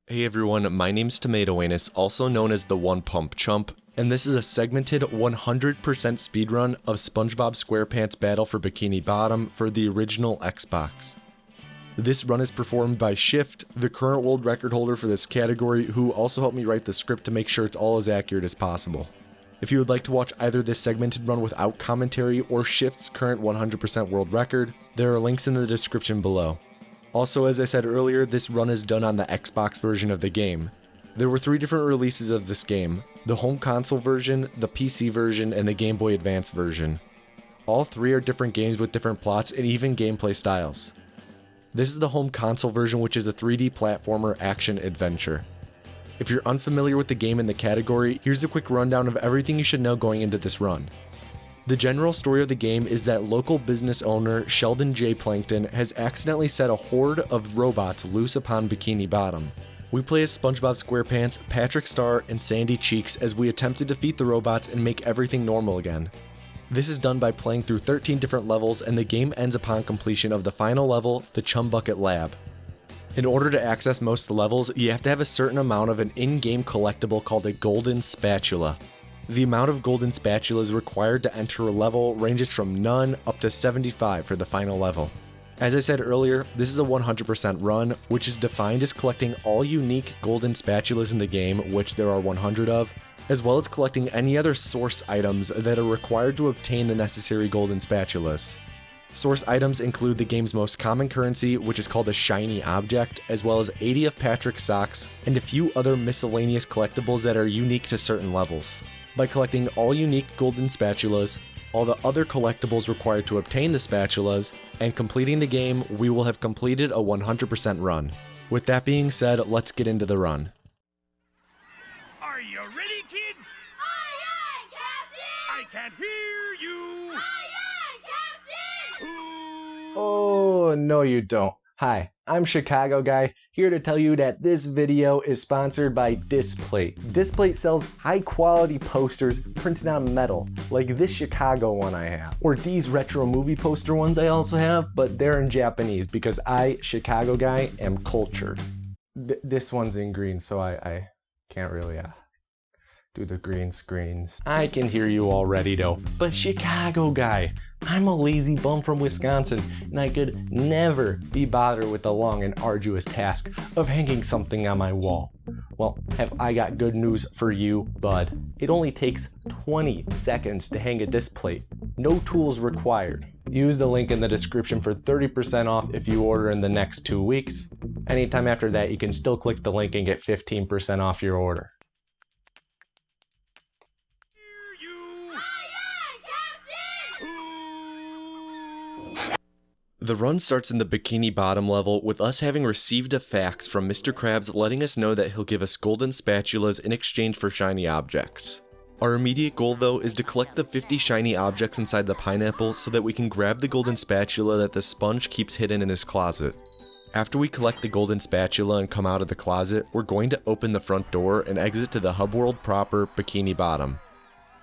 Hey everyone, my name's Tomato Anus, also known as the One Pump Chump, and this is a segmented 100% speedrun of SpongeBob SquarePants Battle for Bikini Bottom for the original Xbox. This run is performed by Shift, the current world record holder for this category, who also helped me write the script to make sure it's all as accurate as possible. If you would like to watch either this segmented run without commentary or Shift's current 100% world record, there are links in the description below. Also, as I said earlier, this run is done on the Xbox version of the game. There were 3 different releases of this game: the home console version, the PC version, and the Game Boy Advance version. All 3 are different games with different plots and even gameplay styles. This is the home console version, which is a 3D platformer action adventure. If you're unfamiliar with the game in the category, here's a quick rundown of everything you should know going into this run. The general story of the game is that local business owner Sheldon J. Plankton has accidentally set a horde of robots loose upon Bikini Bottom. We play as SpongeBob SquarePants, Patrick Star, and Sandy Cheeks as we attempt to defeat the robots and make everything normal again. This is done by playing through 13 different levels, and the game ends upon completion of the final level, the Chum Bucket Lab. In order to access most of the levels, you have to have a certain amount of an in-game collectible called a golden spatula. The amount of golden spatulas required to enter a level ranges from none up to 75 for the final level. As I said earlier, this is a 100% run, which is defined as collecting all unique golden spatulas in the game, which there are 100 of, as well as collecting any other source items that are required to obtain the necessary golden spatulas. Source items include the game's most common currency, which is called a shiny object, as well as 80 of Patrick's socks, and a few other miscellaneous collectibles that are unique to certain levels. By collecting all unique golden spatulas, all the other collectibles required to obtain the spatulas, and completing the game, we will have completed a 100% run. With that being said, let's get into the run. Are you ready, kids? Aye, aye, Captain! I can't hear you! Aye, aye, Captain! Oh, no you don't. Hi, I'm Chicago Guy, here to tell you that this video is sponsored by Displate. Displate sells high quality posters printed on metal, like this Chicago one I have. Or these retro movie poster ones I also have, but they're in Japanese because I, Chicago Guy, am cultured. This one's in green, so I can't really do the green screens. I can hear you already though, but Chicago Guy, I'm a lazy bum from Wisconsin, and I could never be bothered with the long and arduous task of hanging something on my wall. Well, have I got good news for you, bud. It only takes 20 seconds to hang a displate. No tools required. Use the link in the description for 30% off if you order in the next 2 weeks. Anytime after that, you can still click the link and get 15% off your order. The run starts in the Bikini Bottom level with us having received a fax from Mr. Krabs letting us know that he'll give us golden spatulas in exchange for shiny objects. Our immediate goal though is to collect the 50 shiny objects inside the pineapple so that we can grab the golden spatula that the sponge keeps hidden in his closet. After we collect the golden spatula and come out of the closet, we're going to open the front door and exit to the hub world proper, Bikini Bottom.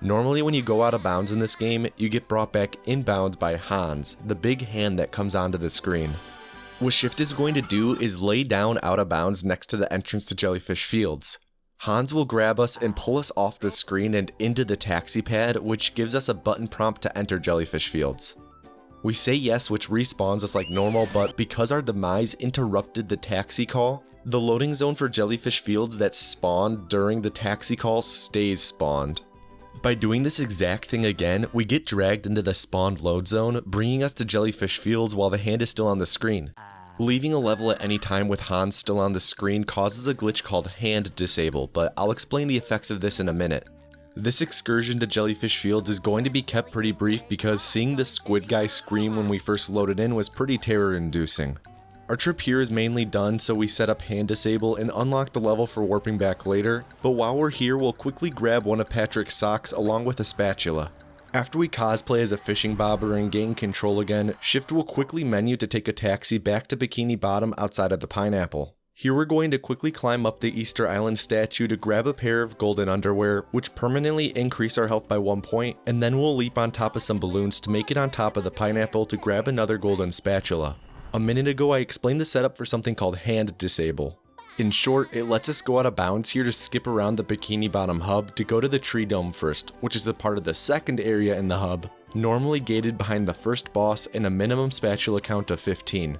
Normally when you go out of bounds in this game, you get brought back inbounds by Hans, the big hand that comes onto the screen. What Shift is going to do is lay down out of bounds next to the entrance to Jellyfish Fields. Hans will grab us and pull us off the screen and into the taxi pad, which gives us a button prompt to enter Jellyfish Fields. We say yes, which respawns us like normal, but because our demise interrupted the taxi call, the loading zone for Jellyfish Fields that spawned during the taxi call stays spawned. By doing this exact thing again, we get dragged into the spawned load zone, bringing us to Jellyfish Fields while the hand is still on the screen. Leaving a level at any time with Hans still on the screen causes a glitch called hand disable, but I'll explain the effects of this in a minute. This excursion to Jellyfish Fields is going to be kept pretty brief because seeing the squid guy scream when we first loaded in was pretty terror-inducing. Our trip here is mainly done, so we set up hand disable and unlock the level for warping back later, but while we're here we'll quickly grab one of Patrick's socks along with a spatula. After we cosplay as a fishing bobber and gain control again, Shift will quickly menu to take a taxi back to Bikini Bottom outside of the pineapple. Here we're going to quickly climb up the Easter Island statue to grab a pair of golden underwear, which permanently increase our health by 1 point, and then we'll leap on top of some balloons to make it on top of the pineapple to grab another golden spatula. A minute ago I explained the setup for something called hand disable. In short, it lets us go out of bounds here to skip around the Bikini Bottom hub to go to the tree dome first, which is a part of the second area in the hub, normally gated behind the first boss and a minimum spatula count of 15.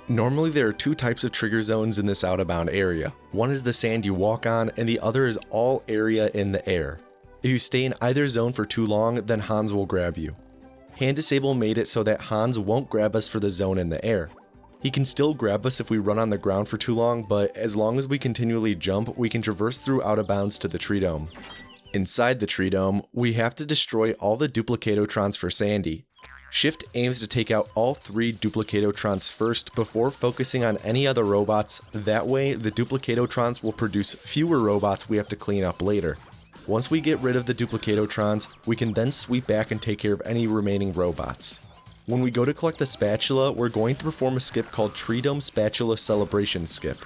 Normally there are two types of trigger zones in this out of bound area. One is the sand you walk on and the other is all area in the air. If you stay in either zone for too long, then Hans will grab you. Hand Disable made it so that Hans won't grab us for the zone in the air. He can still grab us if we run on the ground for too long, but as long as we continually jump, we can traverse through out of bounds to the tree dome. Inside the tree dome, we have to destroy all the Duplicatotrons for Sandy. Shift aims to take out all 3 Duplicatotrons first before focusing on any other robots, that way the Duplicatotrons will produce fewer robots we have to clean up later. Once we get rid of the Duplicatotrons, we can then sweep back and take care of any remaining robots. When we go to collect the spatula, we're going to perform a skip called Tree Dome Spatula Celebration Skip.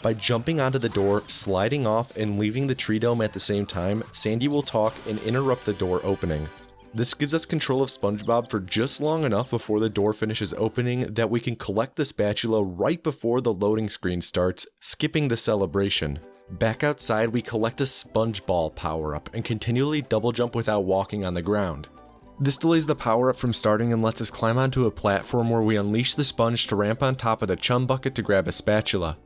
By jumping onto the door, sliding off, and leaving the tree dome at the same time, Sandy will talk and interrupt the door opening. This gives us control of SpongeBob for just long enough before the door finishes opening that we can collect the spatula right before the loading screen starts, skipping the celebration. Back outside, we collect a sponge ball power-up and continually double jump without walking on the ground. This delays the power-up from starting and lets us climb onto a platform where we unleash the sponge to ramp on top of the chum bucket to grab a spatula.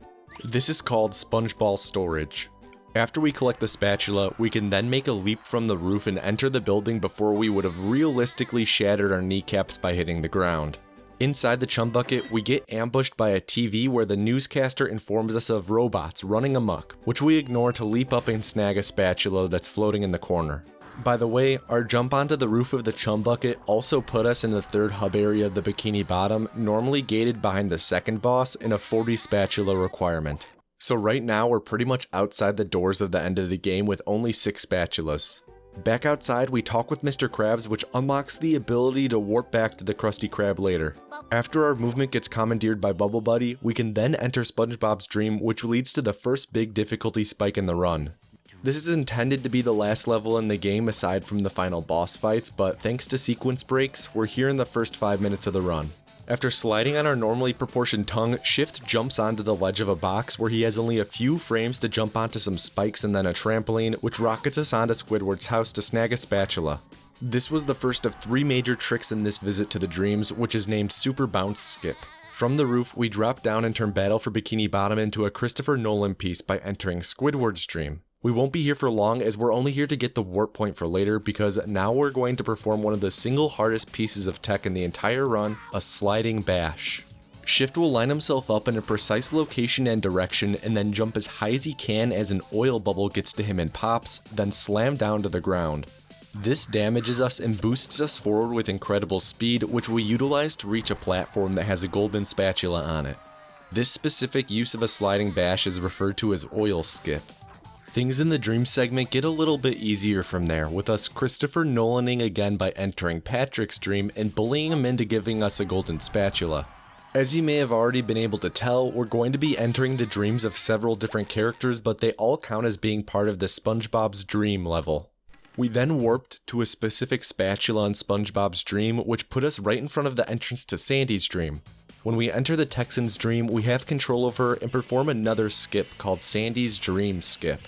This is called Sponge Ball Storage. After we collect the spatula, we can then make a leap from the roof and enter the building before we would have realistically shattered our kneecaps by hitting the ground. Inside the chum bucket, we get ambushed by a TV where the newscaster informs us of robots running amok, which we ignore to leap up and snag a spatula that's floating in the corner. By the way, our jump onto the roof of the chum bucket also put us in the third hub area of the Bikini Bottom, normally gated behind the second boss and a 40 spatula requirement. So right now we're pretty much outside the doors of the end of the game with only 6 spatulas. Back outside, we talk with Mr. Krabs, which unlocks the ability to warp back to the Krusty Krab later. After our movement gets commandeered by Bubble Buddy, we can then enter SpongeBob's dream, which leads to the first big difficulty spike in the run. This is intended to be the last level in the game aside from the final boss fights, but thanks to sequence breaks, we're here in the first 5 minutes of the run. After sliding on our normally proportioned tongue, Shift jumps onto the ledge of a box where he has only a few frames to jump onto some spikes and then a trampoline, which rockets us onto Squidward's house to snag a spatula. This was the first of 3 major tricks in this visit to the dreams, which is named Super Bounce Skip. From the roof, we drop down and turn Battle for Bikini Bottom into a Christopher Nolan piece by entering Squidward's dream. We won't be here for long as we're only here to get the warp point for later because now we're going to perform one of the single hardest pieces of tech in the entire run, a sliding bash. Shift will line himself up in a precise location and direction and then jump as high as he can as an oil bubble gets to him and pops, then slam down to the ground. This damages us and boosts us forward with incredible speed, which we utilize to reach a platform that has a golden spatula on it. This specific use of a sliding bash is referred to as oil skip. Things in the dream segment get a little bit easier from there, with us Christopher Nolaning again by entering Patrick's dream and bullying him into giving us a golden spatula. As you may have already been able to tell, we're going to be entering the dreams of several different characters, but they all count as being part of the SpongeBob's Dream level. We then warped to a specific spatula in SpongeBob's dream, which put us right in front of the entrance to Sandy's dream. When we enter the Texan's dream, we have control of her and perform another skip called Sandy's Dream Skip.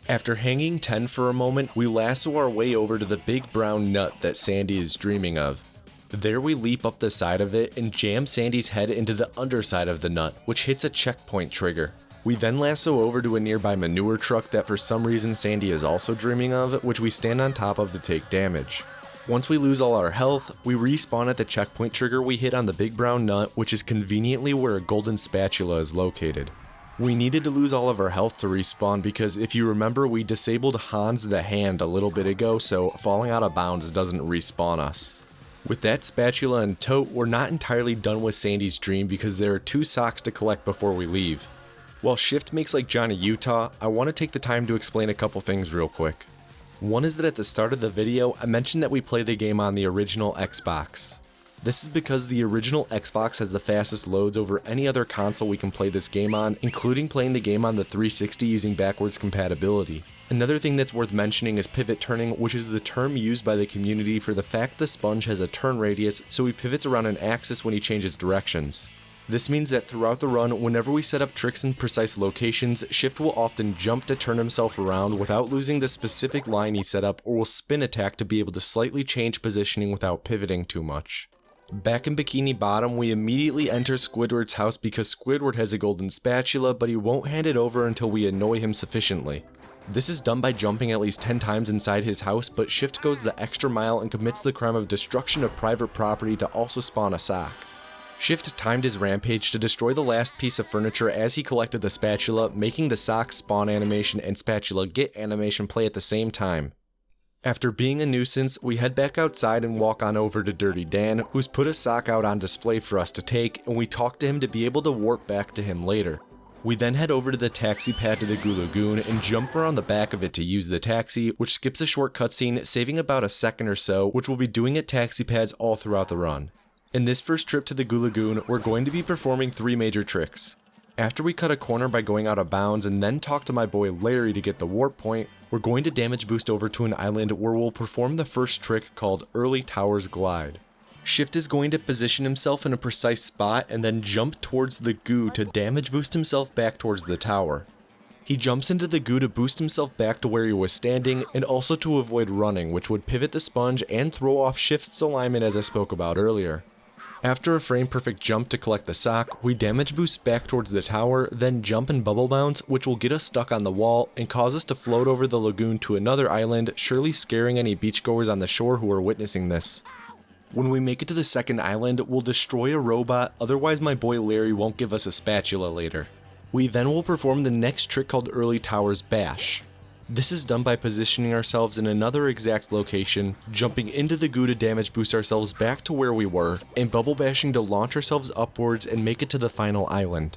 After hanging 10 for a moment, we lasso our way over to the big brown nut that Sandy is dreaming of. There we leap up the side of it and jam Sandy's head into the underside of the nut, which hits a checkpoint trigger. We then lasso over to a nearby manure truck that for some reason Sandy is also dreaming of, which we stand on top of to take damage. Once we lose all our health, we respawn at the checkpoint trigger we hit on the big brown nut, which is conveniently where a golden spatula is located. We needed to lose all of our health to respawn because if you remember, we disabled Hans the Hand a little bit ago, so falling out of bounds doesn't respawn us. With that spatula and tote, we're not entirely done with Sandy's dream because there are 2 socks to collect before we leave. While Shift makes like Johnny Utah, I want to take the time to explain a couple things real quick. One is that at the start of the video, I mentioned that we play the game on the original Xbox. This is because the original Xbox has the fastest loads over any other console we can play this game on, including playing the game on the 360 using backwards compatibility. Another thing that's worth mentioning is pivot turning, which is the term used by the community for the fact the sponge has a turn radius, so he pivots around an axis when he changes directions. This means that throughout the run, whenever we set up tricks in precise locations, Shift will often jump to turn himself around without losing the specific line he set up, or will spin attack to be able to slightly change positioning without pivoting too much. Back in Bikini Bottom, we immediately enter Squidward's house because Squidward has a golden spatula, but he won't hand it over until we annoy him sufficiently. This is done by jumping at least 10 times inside his house, but Shift goes the extra mile and commits the crime of destruction of private property to also spawn a sock. Shift timed his rampage to destroy the last piece of furniture as he collected the spatula, making the sock spawn animation and spatula get animation play at the same time. After being a nuisance, we head back outside and walk on over to Dirty Dan, who's put a sock out on display for us to take, and we talk to him to be able to warp back to him later. We then head over to the taxi pad to the Goo Lagoon and jump around the back of it to use the taxi, which skips a short cutscene, saving about a second or so, which we'll be doing at taxi pads all throughout the run. In this first trip to the Goo Lagoon, we're going to be performing 3 major tricks. After we cut a corner by going out of bounds and then talk to my boy Larry to get the warp point, we're going to damage boost over to an island where we'll perform the first trick called Early Towers Glide. Shift is going to position himself in a precise spot and then jump towards the goo to damage boost himself back towards the tower. He jumps into the goo to boost himself back to where he was standing and also to avoid running, which would pivot the sponge and throw off Shift's alignment as I spoke about earlier. After a frame perfect jump to collect the sock, we damage boost back towards the tower, then jump and bubble bounce, which will get us stuck on the wall and cause us to float over the lagoon to another island, surely scaring any beachgoers on the shore who are witnessing this. When we make it to the second island, we'll destroy a robot, otherwise my boy Larry won't give us a spatula later. We then will perform the next trick called Early Towers Bash. This is done by positioning ourselves in another exact location, jumping into the goo to damage boost ourselves back to where we were, and bubble bashing to launch ourselves upwards and make it to the final island.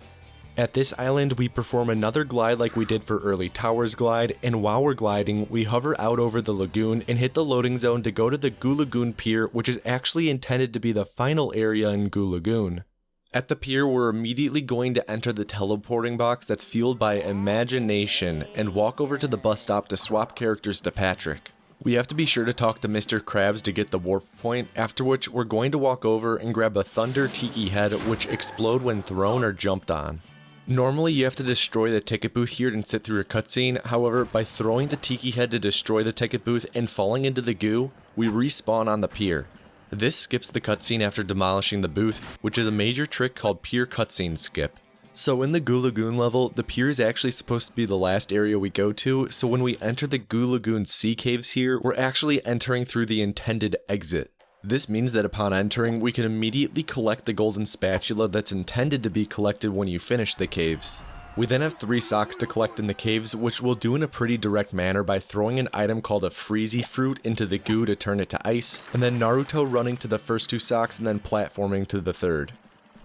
At this island, we perform another glide like we did for Early Towers Glide, and while we're gliding, we hover out over the lagoon and hit the loading zone to go to the Goo Lagoon Pier, which is actually intended to be the final area in Goo Lagoon. At the pier, we're immediately going to enter the teleporting box that's fueled by imagination and walk over to the bus stop to swap characters to Patrick. We have to be sure to talk to Mr. Krabs to get the warp point, after which we're going to walk over and grab a Thunder Tiki head which explode when thrown or jumped on. Normally you have to destroy the ticket booth here and sit through a cutscene, however by throwing the Tiki head to destroy the ticket booth and falling into the goo, we respawn on the pier. This skips the cutscene after demolishing the booth, which is a major trick called Pier Cutscene Skip. So in the Goo Lagoon level, the pier is actually supposed to be the last area we go to, so when we enter the Goo Lagoon sea caves here, we're actually entering through the intended exit. This means that upon entering, we can immediately collect the golden spatula that's intended to be collected when you finish the caves. We then have 3 socks to collect in the caves, which we'll do in a pretty direct manner by throwing an item called a Freezy Fruit into the goo to turn it to ice, and then Naruto running to the first 2 socks and then platforming to the third.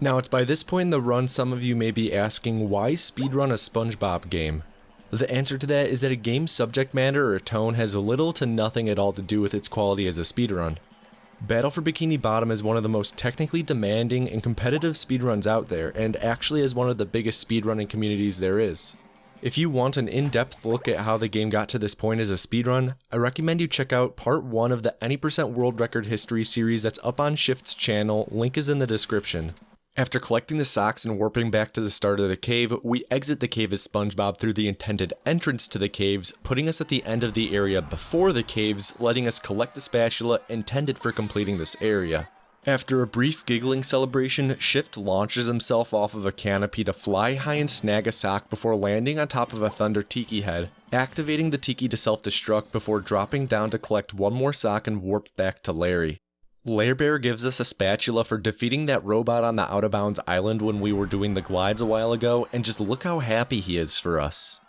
Now it's by this point in the run some of you may be asking, why speedrun a SpongeBob game? The answer to that is that a game's subject matter or tone has little to nothing at all to do with its quality as a speedrun. Battle for Bikini Bottom is one of the most technically demanding and competitive speedruns out there, and actually is one of the biggest speedrunning communities there is. If you want an in-depth look at how the game got to this point as a speedrun, I recommend you check out part 1 of the Any% World Record History series that's up on Shift's channel, link is in the description. After collecting the socks and warping back to the start of the cave, we exit the cave as SpongeBob through the intended entrance to the caves, putting us at the end of the area before the caves, letting us collect the spatula intended for completing this area. After a brief giggling celebration, Shift launches himself off of a canopy to fly high and snag a sock before landing on top of a Thunder Tiki head, activating the Tiki to self-destruct before dropping down to collect one more sock and warp back to Larry. Lair Bear gives us a spatula for defeating that robot on the Out of Bounds island when we were doing the glides a while ago, and just look how happy he is for us.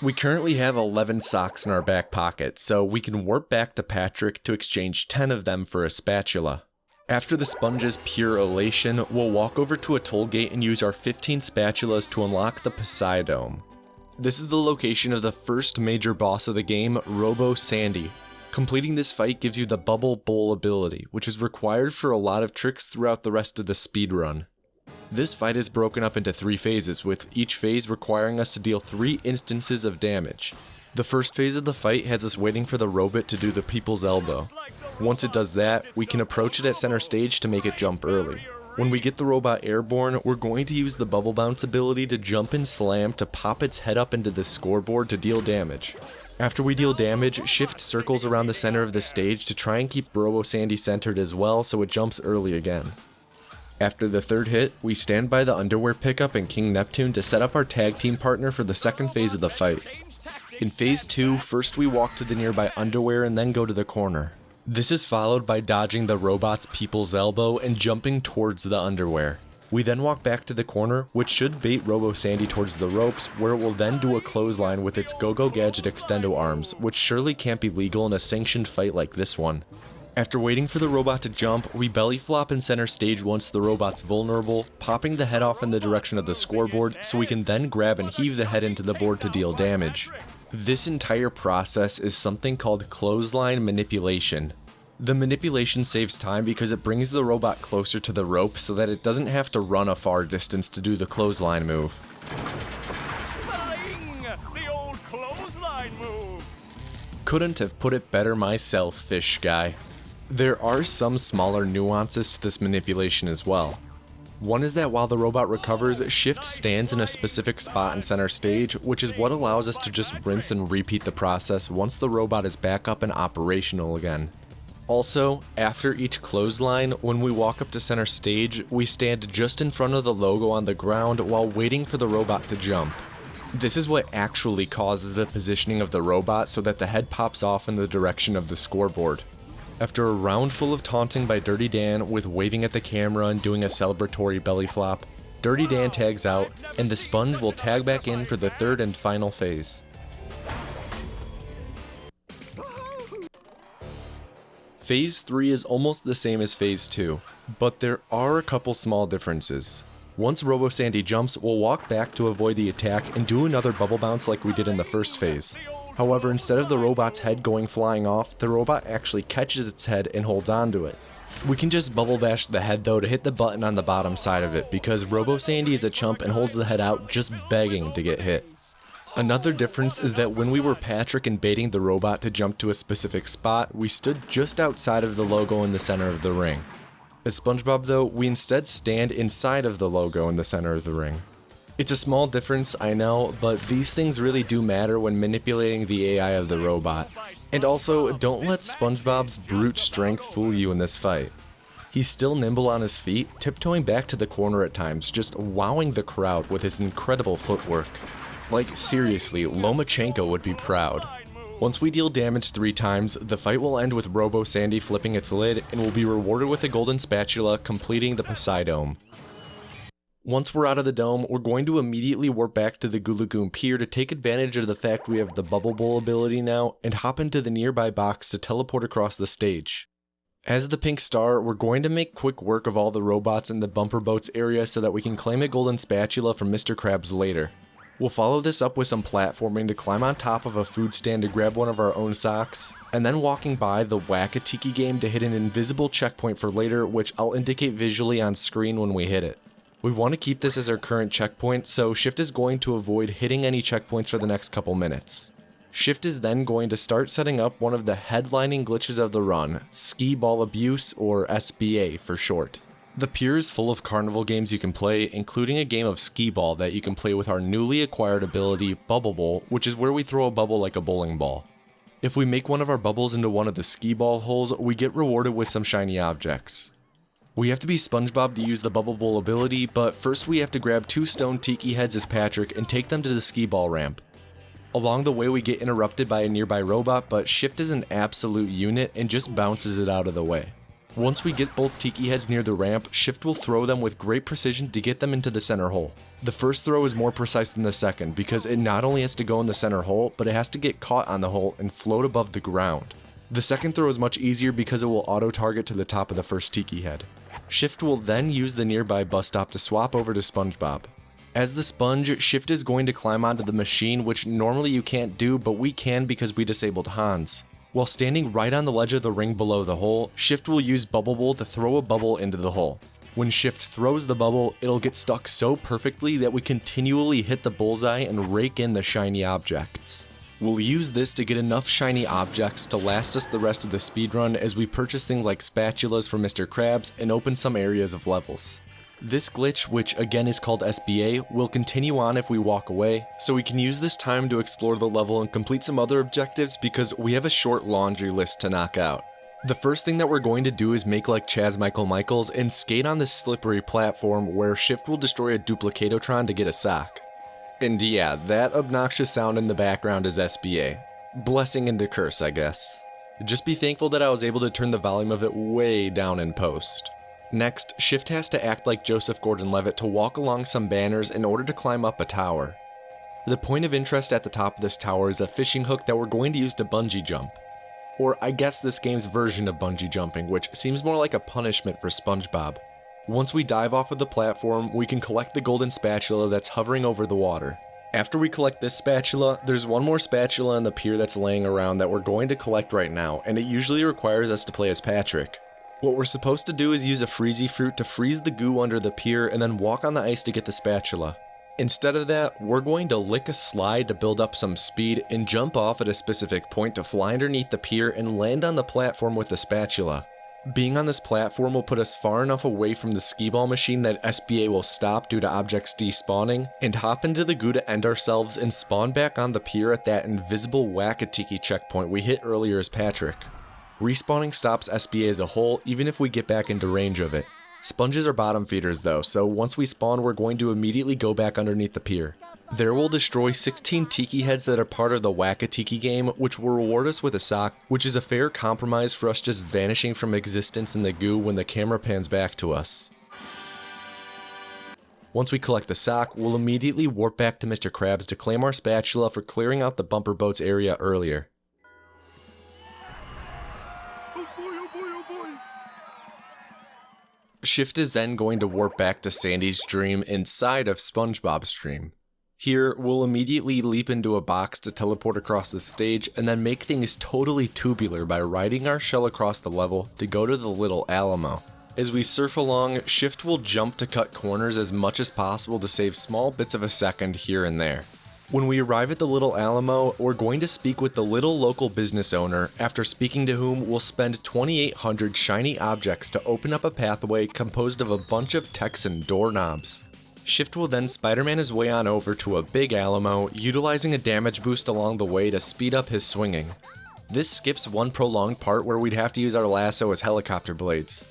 We currently have 11 socks in our back pocket, so we can warp back to Patrick to exchange 10 of them for a spatula. After the sponge's pure elation, we'll walk over to a toll gate and use our 15 spatulas to unlock the Poseidome. This is the location of the first major boss of the game, Robo Sandy. Completing this fight gives you the Bubble Bowl ability, which is required for a lot of tricks throughout the rest of the speedrun. This fight is broken up into 3 phases, with each phase requiring us to deal 3 instances of damage. The first phase of the fight has us waiting for the robot to do the People's Elbow. Once it does that, we can approach it at center stage to make it jump early. When we get the robot airborne, we're going to use the bubble bounce ability to jump and slam to pop its head up into the scoreboard to deal damage. After we deal damage, shift circles around the center of the stage to try and keep Robo Sandy centered as well so it jumps early again. After the third hit, we stand by the underwear pickup and King Neptune to set up our tag team partner for the second phase of the fight. In phase 2, first we walk to the nearby underwear and then go to the corner. This is followed by dodging the robot's people's elbow and jumping towards the underwear. We then walk back to the corner, which should bait Robo Sandy towards the ropes, where it will then do a clothesline with its Go-Go Gadget extendo arms, which surely can't be legal in a sanctioned fight like this one. After waiting for the robot to jump, we belly flop in center stage once the robot's vulnerable, popping the head off in the direction of the scoreboard so we can then grab and heave the head into the board to deal damage. This entire process is something called clothesline manipulation. The manipulation saves time because it brings the robot closer to the rope so that it doesn't have to run a far distance to do the clothesline move. Spelling! The old clothesline move! Couldn't have put it better myself, fish guy. There are some smaller nuances to this manipulation as well. One is that while the robot recovers, Shift stands in a specific spot in center stage, which is what allows us to just rinse and repeat the process once the robot is back up and operational again. Also, after each clothesline, when we walk up to center stage, we stand just in front of the logo on the ground while waiting for the robot to jump. This is what actually causes the positioning of the robot so that the head pops off in the direction of the scoreboard. After a round full of taunting by Dirty Dan with waving at the camera and doing a celebratory belly flop, Dirty Dan tags out, and the sponge will tag back in for the third and final phase. Phase 3 is almost the same as Phase 2, but there are a couple small differences. Once Robo Sandy jumps, we'll walk back to avoid the attack and do another bubble bounce like we did in the first phase. However, instead of the robot's head going flying off, the robot actually catches its head and holds onto it. We can just bubble bash the head though to hit the button on the bottom side of it because Robo Sandy is a chump and holds the head out just begging to get hit. Another difference is that when we were Patrick and baiting the robot to jump to a specific spot, we stood just outside of the logo in the center of the ring. As SpongeBob though, we instead stand inside of the logo in the center of the ring. It's a small difference, I know, but these things really do matter when manipulating the AI of the robot. And also, don't let SpongeBob's brute strength fool you in this fight. He's still nimble on his feet, tiptoeing back to the corner at times, just wowing the crowd with his incredible footwork. Like seriously, Lomachenko would be proud. Once we deal damage 3 times, the fight will end with Robo Sandy flipping its lid and will be rewarded with a golden spatula completing the Poseidome. Once we're out of the dome, we're going to immediately warp back to the Goo Lagoon Pier to take advantage of the fact we have the Bubble Bowl ability now and hop into the nearby box to teleport across the stage. As the pink star, we're going to make quick work of all the robots in the bumper boats area so that we can claim a golden spatula from Mr. Krabs later. We'll follow this up with some platforming to climb on top of a food stand to grab one of our own socks, and then walking by the Whack-A-Tiki game to hit an invisible checkpoint for later, which I'll indicate visually on screen when we hit it. We want to keep this as our current checkpoint, so Shift is going to avoid hitting any checkpoints for the next couple minutes. Shift is then going to start setting up one of the headlining glitches of the run, Skee Ball Abuse, or SBA for short. The Pier is full of carnival games you can play, including a game of skee ball that you can play with our newly acquired ability, Bubble Bowl, which is where we throw a bubble like a bowling ball. If we make one of our bubbles into one of the skee ball holes, we get rewarded with some shiny objects. We have to be SpongeBob to use the Bubble Bowl ability, but first we have to grab 2 stone tiki heads as Patrick and take them to the skee ball ramp. Along the way we get interrupted by a nearby robot, but Shift is an absolute unit and just bounces it out of the way. Once we get both tiki heads near the ramp, Shift will throw them with great precision to get them into the center hole. The first throw is more precise than the second because it not only has to go in the center hole, but it has to get caught on the hole and float above the ground. The second throw is much easier because it will auto-target to the top of the first tiki head. Shift will then use the nearby bus stop to swap over to SpongeBob. As the sponge, Shift is going to climb onto the machine, which normally you can't do, but we can because we disabled Hans. While standing right on the ledge of the ring below the hole, Shift will use Bubble Bowl to throw a bubble into the hole. When Shift throws the bubble, it'll get stuck so perfectly that we continually hit the bullseye and rake in the shiny objects. We'll use this to get enough shiny objects to last us the rest of the speedrun as we purchase things like spatulas for Mr. Krabs and open some areas of levels. This glitch, which again is called SBA, will continue on if we walk away, so we can use this time to explore the level and complete some other objectives because we have a short laundry list to knock out. The first thing that we're going to do is make like Chaz Michaels and skate on this slippery platform where Shift will destroy a Duplicatotron to get a sock. And yeah, that obnoxious sound in the background is SBA. Blessing and a curse, I guess. Just be thankful that I was able to turn the volume of it way down in post. Next, Shift has to act like Joseph Gordon-Levitt to walk along some banners in order to climb up a tower. The point of interest at the top of this tower is a fishing hook that we're going to use to bungee jump. Or I guess this game's version of bungee jumping, which seems more like a punishment for SpongeBob. Once we dive off of the platform, we can collect the golden spatula that's hovering over the water. After we collect this spatula, there's one more spatula on the pier that's laying around that we're going to collect right now, and it usually requires us to play as Patrick. What we're supposed to do is use a freezy fruit to freeze the goo under the pier and then walk on the ice to get the spatula. Instead of that, we're going to lick a slide to build up some speed and jump off at a specific point to fly underneath the pier and land on the platform with the spatula. Being on this platform will put us far enough away from the skee ball machine that SBA will stop due to objects despawning, and hop into the goo to end ourselves and spawn back on the pier at that invisible Wakatiki checkpoint we hit earlier as Patrick. Respawning stops SBA as a whole, even if we get back into range of it. Sponges are bottom feeders though, so once we spawn we're going to immediately go back underneath the pier. There we'll destroy 16 tiki heads that are part of the Wakatiki game, which will reward us with a sock, which is a fair compromise for us just vanishing from existence in the goo when the camera pans back to us. Once we collect the sock, we'll immediately warp back to Mr. Krabs to claim our spatula for clearing out the bumper boats area earlier. Shift is then going to warp back to Sandy's dream inside of SpongeBob's dream. Here, we'll immediately leap into a box to teleport across the stage and then make things totally tubular by riding our shell across the level to go to the Little Alamo. As we surf along, Shift will jump to cut corners as much as possible to save small bits of a second here and there. When we arrive at the Little Alamo, we're going to speak with the little local business owner, after speaking to whom we'll spend 2,800 shiny objects to open up a pathway composed of a bunch of Texan doorknobs. Shift will then Spider-Man his way on over to a big Alamo, utilizing a damage boost along the way to speed up his swinging. This skips one prolonged part where we'd have to use our lasso as helicopter blades.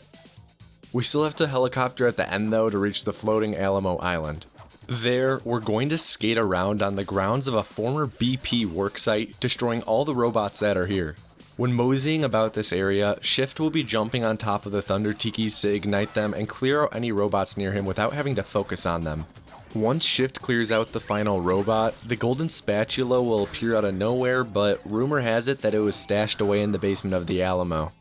We still have to helicopter at the end though to reach the floating Alamo Island. There, we're going to skate around on the grounds of a former BP worksite, destroying all the robots that are here. When moseying about this area, Shift will be jumping on top of the Thunder Tikis to ignite them and clear out any robots near him without having to focus on them. Once Shift clears out the final robot, the golden spatula will appear out of nowhere, but rumor has it that it was stashed away in the basement of the Alamo.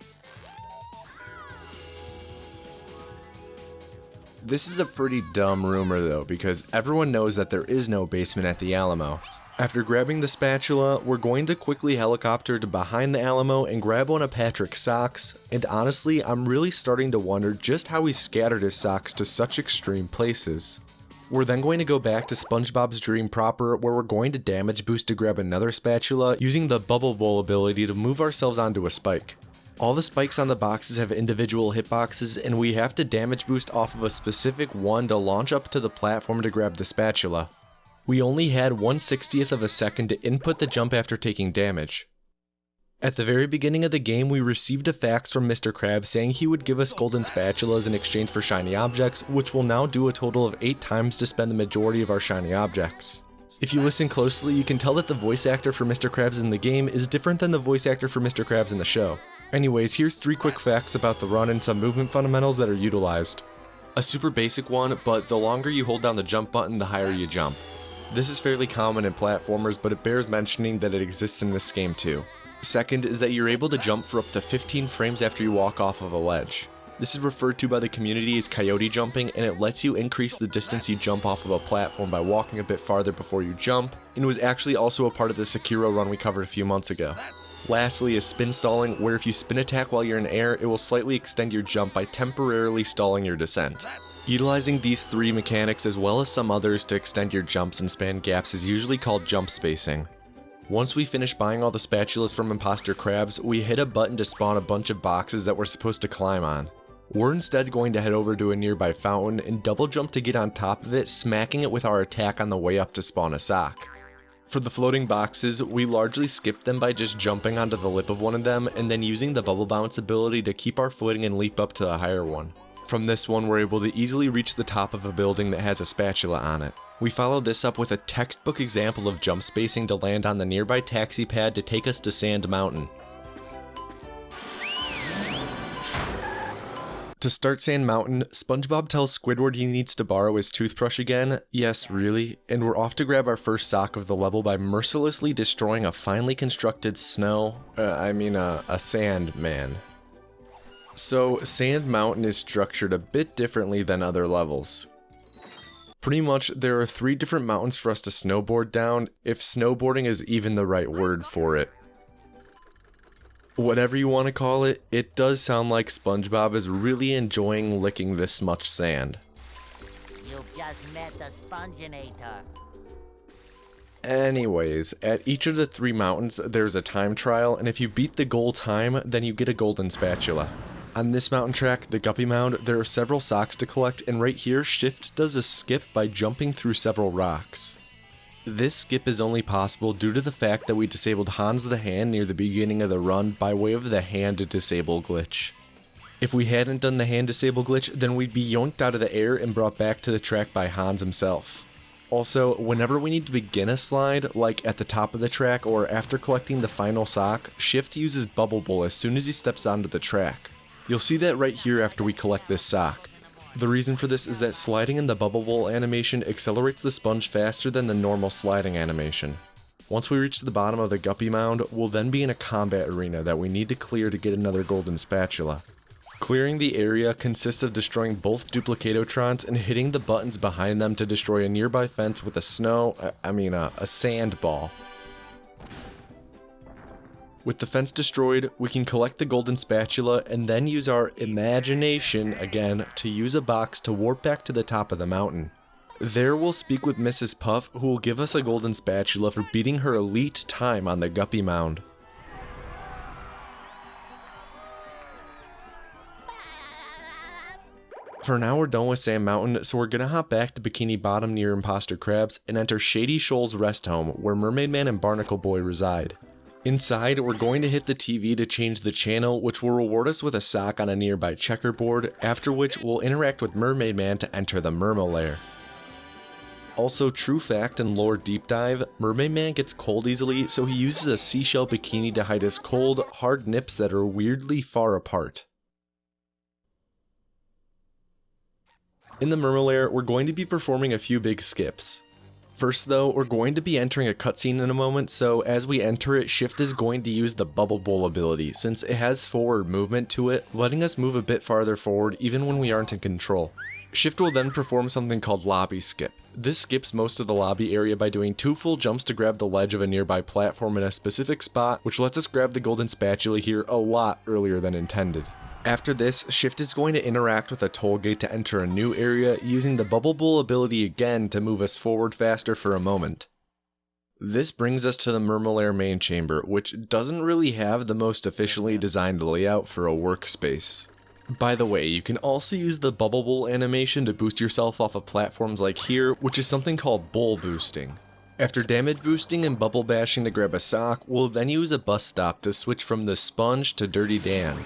This is a pretty dumb rumor though, because everyone knows that there is no basement at the Alamo. After grabbing the spatula, we're going to quickly helicopter to behind the Alamo and grab one of Patrick's socks, and honestly, I'm really starting to wonder just how he scattered his socks to such extreme places. We're then going to go back to SpongeBob's dream proper, where we're going to damage boost to grab another spatula, using the Bubble Bowl ability to move ourselves onto a spike. All the spikes on the boxes have individual hitboxes, and we have to damage boost off of a specific one to launch up to the platform to grab the spatula. We only had 1/60th of a second to input the jump after taking damage. At the very beginning of the game, we received a fax from Mr. Krabs saying he would give us golden spatulas in exchange for shiny objects, which will now do a total of 8 times to spend the majority of our shiny objects. If you listen closely, you can tell that the voice actor for Mr. Krabs in the game is different than the voice actor for Mr. Krabs in the show. Anyways, here's 3 quick facts about the run and some movement fundamentals that are utilized. A super basic one, but the longer you hold down the jump button, the higher you jump. This is fairly common in platformers, but it bears mentioning that it exists in this game too. Second is that you're able to jump for up to 15 frames after you walk off of a ledge. This is referred to by the community as coyote jumping, and it lets you increase the distance you jump off of a platform by walking a bit farther before you jump, and was actually also a part of the Sekiro run we covered a few months ago. Lastly is spin stalling, where if you spin attack while you're in air, it will slightly extend your jump by temporarily stalling your descent. Utilizing these 3 mechanics as well as some others to extend your jumps and span gaps is usually called jump spacing. Once we finish buying all the spatulas from Imposter Krabs, we hit a button to spawn a bunch of boxes that we're supposed to climb on. We're instead going to head over to a nearby fountain and double jump to get on top of it, smacking it with our attack on the way up to spawn a sock. For the floating boxes, we largely skip them by just jumping onto the lip of one of them and then using the bubble bounce ability to keep our footing and leap up to a higher one. From this one, we're able to easily reach the top of a building that has a spatula on it. We follow this up with a textbook example of jump spacing to land on the nearby taxi pad to take us to Sand Mountain. To start Sand Mountain, SpongeBob tells Squidward he needs to borrow his toothbrush again. Yes, really? And we're off to grab our first sock of the level by mercilessly destroying a finely constructed a sand man. So, Sand Mountain is structured a bit differently than other levels. Pretty much, there are 3 different mountains for us to snowboard down, if snowboarding is even the right word for it. Whatever you want to call it, it does sound like SpongeBob is really enjoying licking this much sand. You've just met the Sponginator. Anyways, at each of the 3 mountains, there's a time trial, and if you beat the goal time, then you get a golden spatula. On this mountain track, the Guppy Mound, there are several socks to collect, and right here, Shift does a skip by jumping through several rocks. This skip is only possible due to the fact that we disabled Hans the Hand near the beginning of the run by way of the hand disable glitch. If we hadn't done the hand disable glitch, then we'd be yoinked out of the air and brought back to the track by Hans himself. Also, whenever we need to begin a slide, like at the top of the track or after collecting the final sock, Shift uses Bubble Bowl as soon as he steps onto the track. You'll see that right here after we collect this sock. The reason for this is that sliding in the Bubble Bowl animation accelerates the sponge faster than the normal sliding animation. Once we reach the bottom of the Guppy Mound, we'll then be in a combat arena that we need to clear to get another golden spatula. Clearing the area consists of destroying both Duplicatotrons and hitting the buttons behind them to destroy a nearby fence with a sand ball. With the fence destroyed, we can collect the golden spatula and then use our imagination again to use a box to warp back to the top of the mountain. There we'll speak with Mrs. Puff, who will give us a golden spatula for beating her elite time on the Guppy Mound. For now we're done with Sand Mountain, so we're gonna hop back to Bikini Bottom near Imposter Crabs and enter Shady Shoal's rest home, where Mermaid Man and Barnacle Boy reside. Inside, we're going to hit the TV to change the channel, which will reward us with a sock on a nearby checkerboard, after which we'll interact with Mermaid Man to enter the Merma Lair. Also, true fact and lore deep dive, Mermaid Man gets cold easily, so he uses a seashell bikini to hide his cold, hard nips that are weirdly far apart. In the Merma Lair, we're going to be performing a few big skips. First though, we're going to be entering a cutscene in a moment, so as we enter it, Shift is going to use the Bubble Bowl ability, since it has forward movement to it, letting us move a bit farther forward even when we aren't in control. Shift will then perform something called Lobby Skip. This skips most of the lobby area by doing 2 full jumps to grab the ledge of a nearby platform in a specific spot, which lets us grab the golden spatula here a lot earlier than intended. After this, Shift is going to interact with a toll gate to enter a new area, using the Bubble Bowl ability again to move us forward faster for a moment. This brings us to the Merma Lair main chamber, which doesn't really have the most efficiently designed layout for a workspace. By the way, you can also use the Bubble Bowl animation to boost yourself off of platforms like here, which is something called bowl boosting. After damage boosting and bubble bashing to grab a sock, we'll then use a bus stop to switch from the Sponge to Dirty Dan.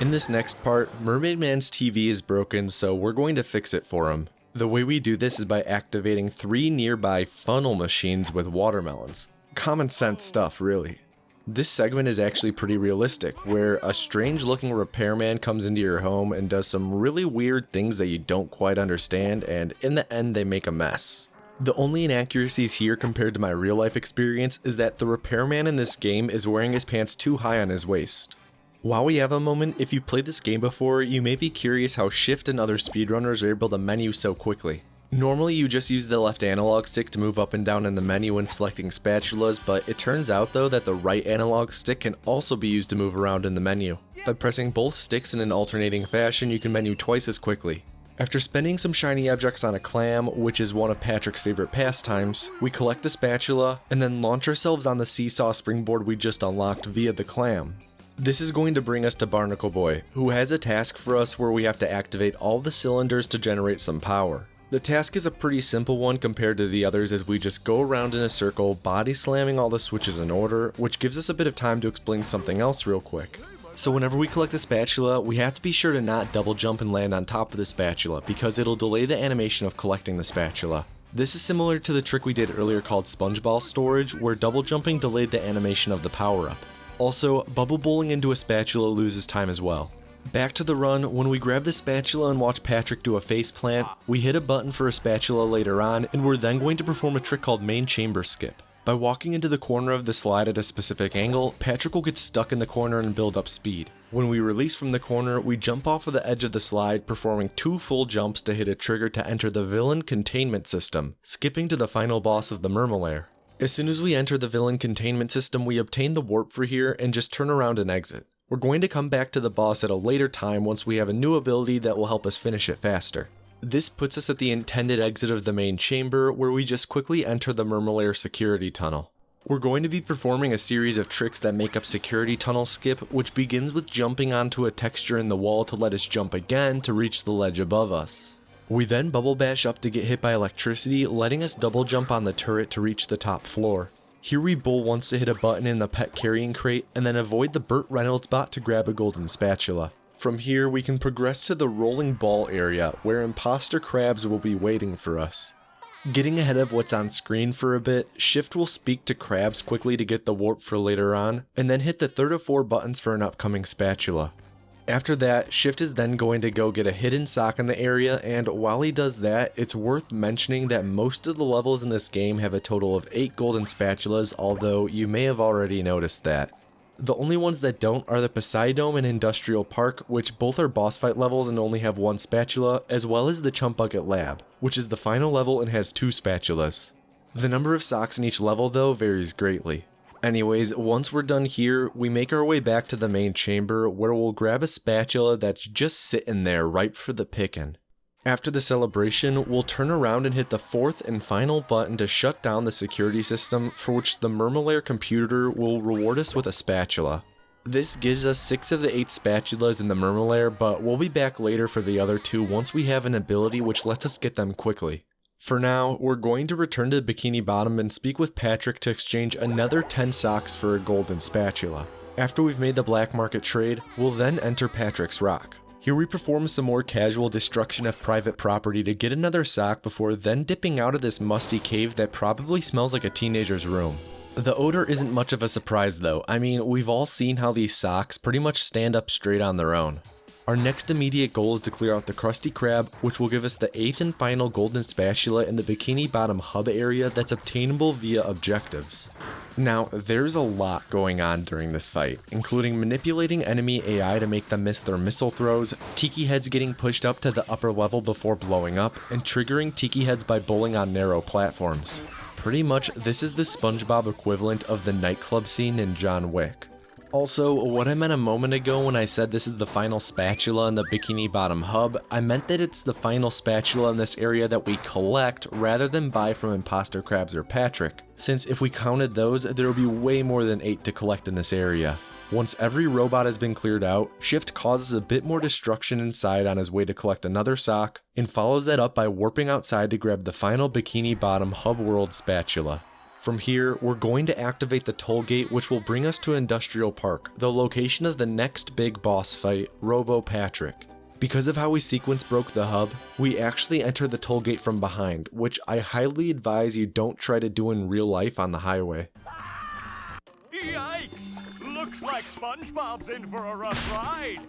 In this next part, Mermaid Man's TV is broken, so we're going to fix it for him. The way we do this is by activating 3 nearby funnel machines with watermelons. Common sense stuff, really. This segment is actually pretty realistic, where a strange looking repairman comes into your home and does some really weird things that you don't quite understand, and in the end they make a mess. The only inaccuracies here compared to my real life experience is that the repairman in this game is wearing his pants too high on his waist. While we have a moment, if you've played this game before, you may be curious how Shift and other speedrunners are able to menu so quickly. Normally you just use the left analog stick to move up and down in the menu when selecting spatulas, but it turns out though that the right analog stick can also be used to move around in the menu. By pressing both sticks in an alternating fashion, you can menu twice as quickly. After spending some shiny objects on a clam, which is one of Patrick's favorite pastimes, we collect the spatula and then launch ourselves on the seesaw springboard we just unlocked via the clam. This is going to bring us to Barnacle Boy, who has a task for us where we have to activate all the cylinders to generate some power. The task is a pretty simple one compared to the others, as we just go around in a circle, body slamming all the switches in order, which gives us a bit of time to explain something else real quick. So whenever we collect a spatula, we have to be sure to not double jump and land on top of the spatula, because it'll delay the animation of collecting the spatula. This is similar to the trick we did earlier called SpongeBob Storage, where double jumping delayed the animation of the power-up. Also, bubble bowling into a spatula loses time as well. Back to the run, when we grab the spatula and watch Patrick do a face plant, we hit a button for a spatula later on, and we're then going to perform a trick called main chamber skip. By walking into the corner of the slide at a specific angle, Patrick will get stuck in the corner and build up speed. When we release from the corner, we jump off of the edge of the slide, performing 2 full jumps to hit a trigger to enter the villain containment system, skipping to the final boss of the Mermalair. As soon as we enter the villain containment system, we obtain the warp for here and just turn around and exit. We're going to come back to the boss at a later time once we have a new ability that will help us finish it faster. This puts us at the intended exit of the main chamber, where we just quickly enter the Mermalair security tunnel. We're going to be performing a series of tricks that make up security tunnel skip, which begins with jumping onto a texture in the wall to let us jump again to reach the ledge above us. We then bubble bash up to get hit by electricity, letting us double jump on the turret to reach the top floor. Here we bowl once to hit a button in the pet carrying crate, and then avoid the Burt Reynolds bot to grab a golden spatula. From here, we can progress to the rolling ball area, where imposter crabs will be waiting for us. Getting ahead of what's on screen for a bit, Shift will speak to crabs quickly to get the warp for later on, and then hit the third of 4 buttons for an upcoming spatula. After that, Shift is then going to go get a hidden sock in the area, and while he does that, it's worth mentioning that most of the levels in this game have a total of 8 golden spatulas, although you may have already noticed that. The only ones that don't are the Poseidome and Industrial Park, which both are boss fight levels and only have 1 spatula, as well as the Chump Bucket Lab, which is the final level and has 2 spatulas. The number of socks in each level, though, varies greatly. Anyways, once we're done here, we make our way back to the main chamber, where we'll grab a spatula that's just sitting there ripe for the picking. After the celebration, we'll turn around and hit the 4th and final button to shut down the security system, for which the Mermalair computer will reward us with a spatula. This gives us 6 of the 8 spatulas in the Mermalair, but we'll be back later for the other 2 once we have an ability which lets us get them quickly. For now, we're going to return to Bikini Bottom and speak with Patrick to exchange another 10 socks for a golden spatula. After we've made the black market trade, we'll then enter Patrick's Rock. Here we perform some more casual destruction of private property to get another sock before then dipping out of this musty cave that probably smells like a teenager's room. The odor isn't much of a surprise though. I mean, we've all seen how these socks pretty much stand up straight on their own. Our next immediate goal is to clear out the Krusty Krab, which will give us the 8th and final golden spatula in the Bikini Bottom hub area that's obtainable via objectives. Now, there's a lot going on during this fight, including manipulating enemy AI to make them miss their missile throws, tiki heads getting pushed up to the upper level before blowing up, and triggering tiki heads by bowling on narrow platforms. Pretty much, this is the SpongeBob equivalent of the nightclub scene in John Wick. Also, what I meant a moment ago when I said this is the final spatula in the Bikini Bottom hub, I meant that it's the final spatula in this area that we collect rather than buy from Imposter Crabs or Patrick, since if we counted those, there would be way more than 8 to collect in this area. Once every robot has been cleared out, Shift causes a bit more destruction inside on his way to collect another sock, and follows that up by warping outside to grab the final Bikini Bottom hub world spatula. From here, we're going to activate the toll gate, which will bring us to Industrial Park, the location of the next big boss fight, Robo Patrick. Because of how we sequence broke the hub, we actually enter the toll gate from behind, which I highly advise you don't try to do in real life on the highway. Yikes! Looks like SpongeBob's in for a rough ride.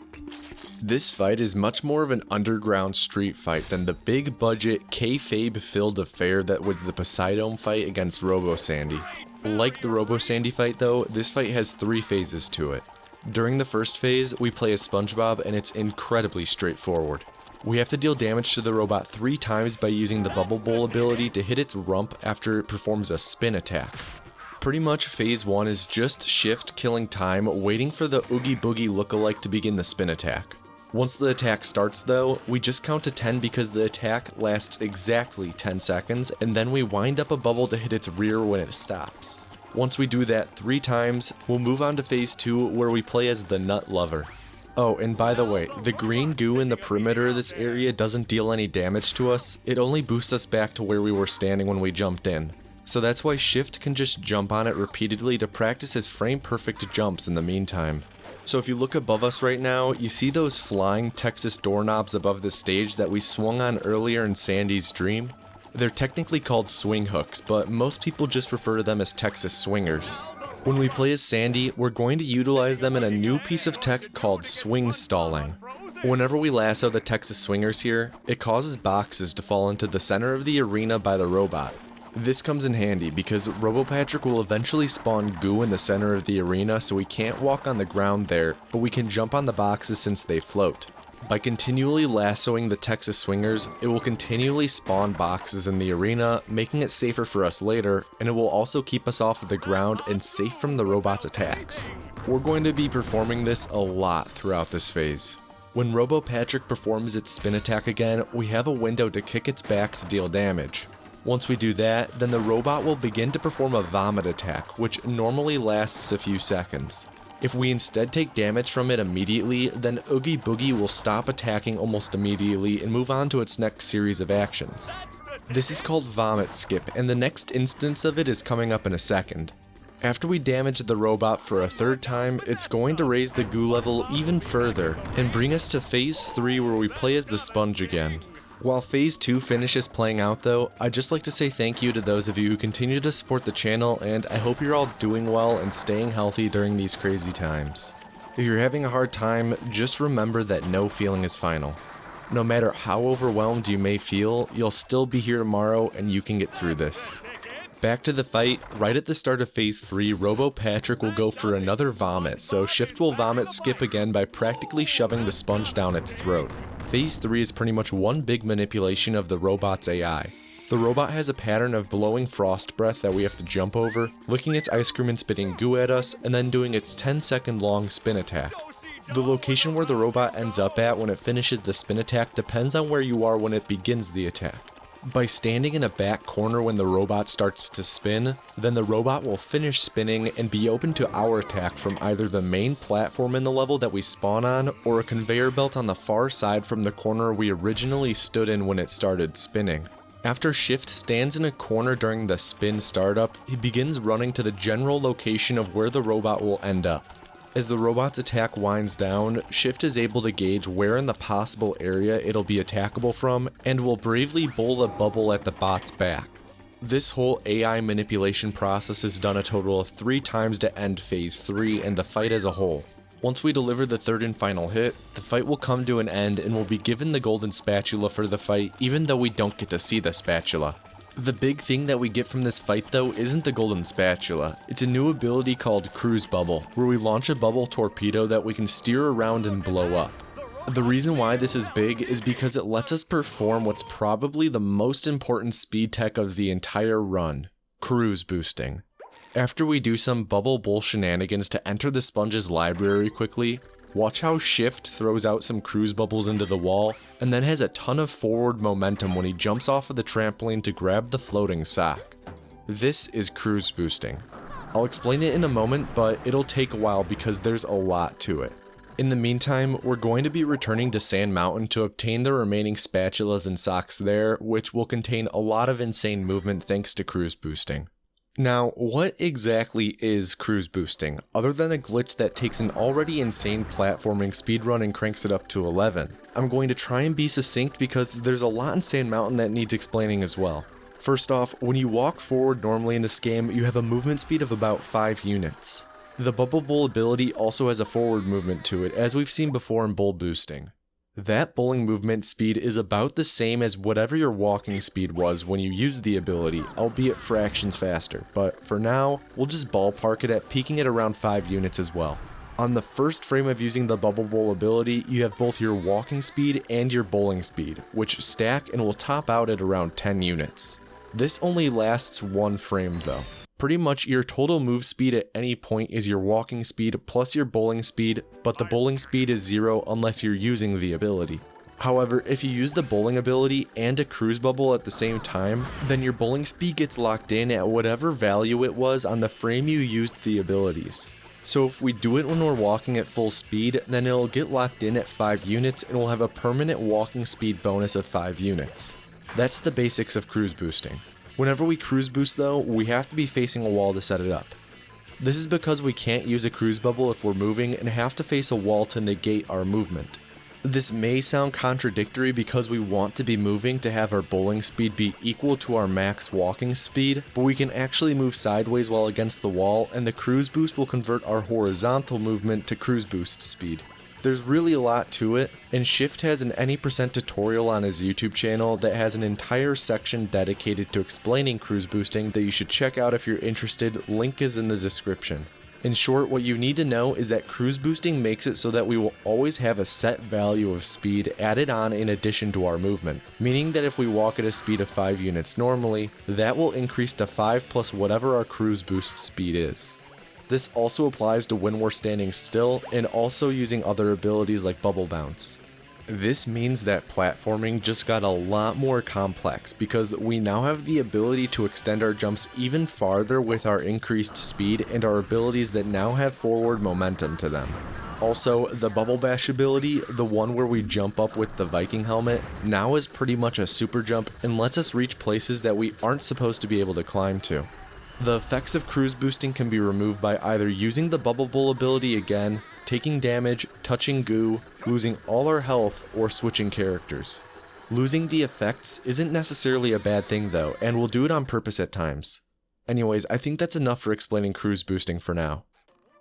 This fight is much more of an underground street fight than the big budget kayfabe-filled affair that was the Poseidome fight against Robo Sandy. Like the Robo Sandy fight though, this fight has 3 phases to it. During the first phase, we play as SpongeBob and it's incredibly straightforward. We have to deal damage to the robot 3 times by using the Bubble Bowl ability to hit its rump after it performs a spin attack. Pretty much phase 1 is just Shift killing time, waiting for the Oogie Boogie lookalike to begin the spin attack. Once the attack starts though, we just count to 10 because the attack lasts exactly 10 seconds, and then we wind up a bubble to hit its rear when it stops. Once we do that 3 times, we'll move on to phase 2 where we play as the Nut Lover. Oh, and by the way, the green goo in the perimeter of this area doesn't deal any damage to us, it only boosts us back to where we were standing when we jumped in. So that's why Shift can just jump on it repeatedly to practice his frame-perfect jumps in the meantime. So if you look above us right now, you see those flying Texas doorknobs above the stage that we swung on earlier in Sandy's dream? They're technically called swing hooks, but most people just refer to them as Texas swingers. When we play as Sandy, we're going to utilize them in a new piece of tech called swing stalling. Whenever we lasso the Texas swingers here, it causes boxes to fall into the center of the arena by the robot. This comes in handy because RoboPatrick will eventually spawn goo in the center of the arena, so we can't walk on the ground there, but we can jump on the boxes since they float. By continually lassoing the Texas swingers, it will continually spawn boxes in the arena, making it safer for us later, and it will also keep us off of the ground and safe from the robot's attacks. We're going to be performing this a lot throughout this phase. When RoboPatrick performs its spin attack again, we have a window to kick its back to deal damage. Once we do that, then the robot will begin to perform a vomit attack, which normally lasts a few seconds. If we instead take damage from it immediately, then Oogie Boogie will stop attacking almost immediately and move on to its next series of actions. This is called Vomit Skip, and the next instance of it is coming up in a second. After we damage the robot for a 3rd time, it's going to raise the goo level even further and bring us to phase 3 where we play as the sponge again. While phase 2 finishes playing out though, I'd just like to say thank you to those of you who continue to support the channel, and I hope you're all doing well and staying healthy during these crazy times. If you're having a hard time, just remember that no feeling is final. No matter how overwhelmed you may feel, you'll still be here tomorrow and you can get through this. Back to the fight, right at the start of phase 3, RoboPatrick will go for another vomit, so Shift will vomit skip again by practically shoving the sponge down its throat. Phase 3 is pretty much one big manipulation of the robot's AI. The robot has a pattern of blowing frost breath that we have to jump over, licking its ice cream and spitting goo at us, and then doing its 10-second long spin attack. The location where the robot ends up at when it finishes the spin attack depends on where you are when it begins the attack. By standing in a back corner when the robot starts to spin, then the robot will finish spinning and be open to our attack from either the main platform in the level that we spawn on, or a conveyor belt on the far side from the corner we originally stood in when it started spinning. After Shift stands in a corner during the spin startup, he begins running to the general location of where the robot will end up. As the robot's attack winds down, Shift is able to gauge where in the possible area it'll be attackable from, and will bravely bowl a bubble at the bot's back. This whole AI manipulation process is done a total of 3 times to end phase 3 and the fight as a whole. Once we deliver the 3rd and final hit, the fight will come to an end and we'll be given the golden spatula for the fight, even though we don't get to see the spatula. The big thing that we get from this fight though isn't the golden spatula, it's a new ability called Cruise Bubble, where we launch a bubble torpedo that we can steer around and blow up. The reason why this is big is because it lets us perform what's probably the most important speed tech of the entire run, cruise boosting. After we do some bubble bowl shenanigans to enter the sponge's library quickly, watch how Shift throws out some cruise bubbles into the wall, and then has a ton of forward momentum when he jumps off of the trampoline to grab the floating sock. This is cruise boosting. I'll explain it in a moment, but it'll take a while because there's a lot to it. In the meantime, we're going to be returning to Sand Mountain to obtain the remaining spatulas and socks there, which will contain a lot of insane movement thanks to cruise boosting. Now, what exactly is cruise boosting, other than a glitch that takes an already insane platforming speedrun and cranks it up to 11? I'm going to try and be succinct because there's a lot in Sand Mountain that needs explaining as well. First off, when you walk forward normally in this game, you have a movement speed of about 5 units. The Bubble Bowl ability also has a forward movement to it, as we've seen before in bowl boosting. That bowling movement speed is about the same as whatever your walking speed was when you used the ability, albeit fractions faster, but for now, we'll just ballpark it at peaking at around 5 units as well. On the first frame of using the Bubble Bowl ability, you have both your walking speed and your bowling speed, which stack and will top out at around 10 units. This only lasts 1 frame though. Pretty much your total move speed at any point is your walking speed plus your bowling speed, but the bowling speed is 0 unless you're using the ability. However, if you use the bowling ability and a cruise bubble at the same time, then your bowling speed gets locked in at whatever value it was on the frame you used the abilities. So if we do it when we're walking at full speed, then it'll get locked in at 5 units and we'll have a permanent walking speed bonus of 5 units. That's the basics of cruise boosting. Whenever we cruise boost though, we have to be facing a wall to set it up. This is because we can't use a cruise bubble if we're moving and have to face a wall to negate our movement. This may sound contradictory because we want to be moving to have our bowling speed be equal to our max walking speed, but we can actually move sideways while against the wall, and the cruise boost will convert our horizontal movement to cruise boost speed. There's really a lot to it, and Shift has an any% tutorial on his YouTube channel that has an entire section dedicated to explaining cruise boosting that you should check out if you're interested. Link is in the description. In short, what you need to know is that cruise boosting makes it so that we will always have a set value of speed added on in addition to our movement, meaning that if we walk at a speed of 5 units normally, that will increase to 5 plus whatever our cruise boost speed is. This also applies to when we're standing still and also using other abilities like bubble bounce. This means that platforming just got a lot more complex because we now have the ability to extend our jumps even farther with our increased speed and our abilities that now have forward momentum to them. Also, the bubble bash ability, the one where we jump up with the Viking helmet, now is pretty much a super jump and lets us reach places that we aren't supposed to be able to climb to. The effects of cruise boosting can be removed by either using the bubble bowl ability again, taking damage, touching goo, losing all our health, or switching characters. Losing the effects isn't necessarily a bad thing though, and we'll do it on purpose at times. Anyways, I think that's enough for explaining cruise boosting for now.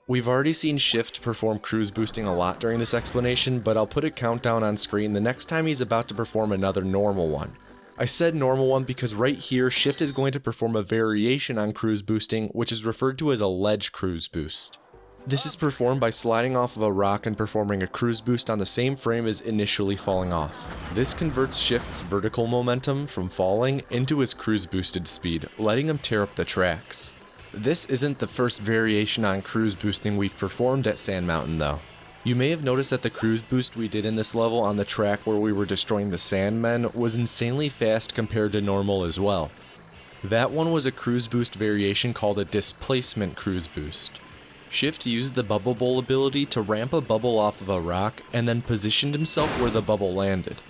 We've already seen Shift perform cruise boosting a lot during this explanation, but I'll put a countdown on screen the next time he's about to perform another normal one. I said normal one because right here, Shift is going to perform a variation on cruise boosting, which is referred to as a ledge cruise boost. This is performed by sliding off of a rock and performing a cruise boost on the same frame as initially falling off. This converts Shift's vertical momentum from falling into his cruise boosted speed, letting him tear up the tracks. This isn't the first variation on cruise boosting we've performed at Sand Mountain though. You may have noticed that the cruise boost we did in this level on the track where we were destroying the Sandmen was insanely fast compared to normal as well. That one was a cruise boost variation called a displacement cruise boost. Shift used the bubble bowl ability to ramp a bubble off of a rock and then positioned himself where the bubble landed.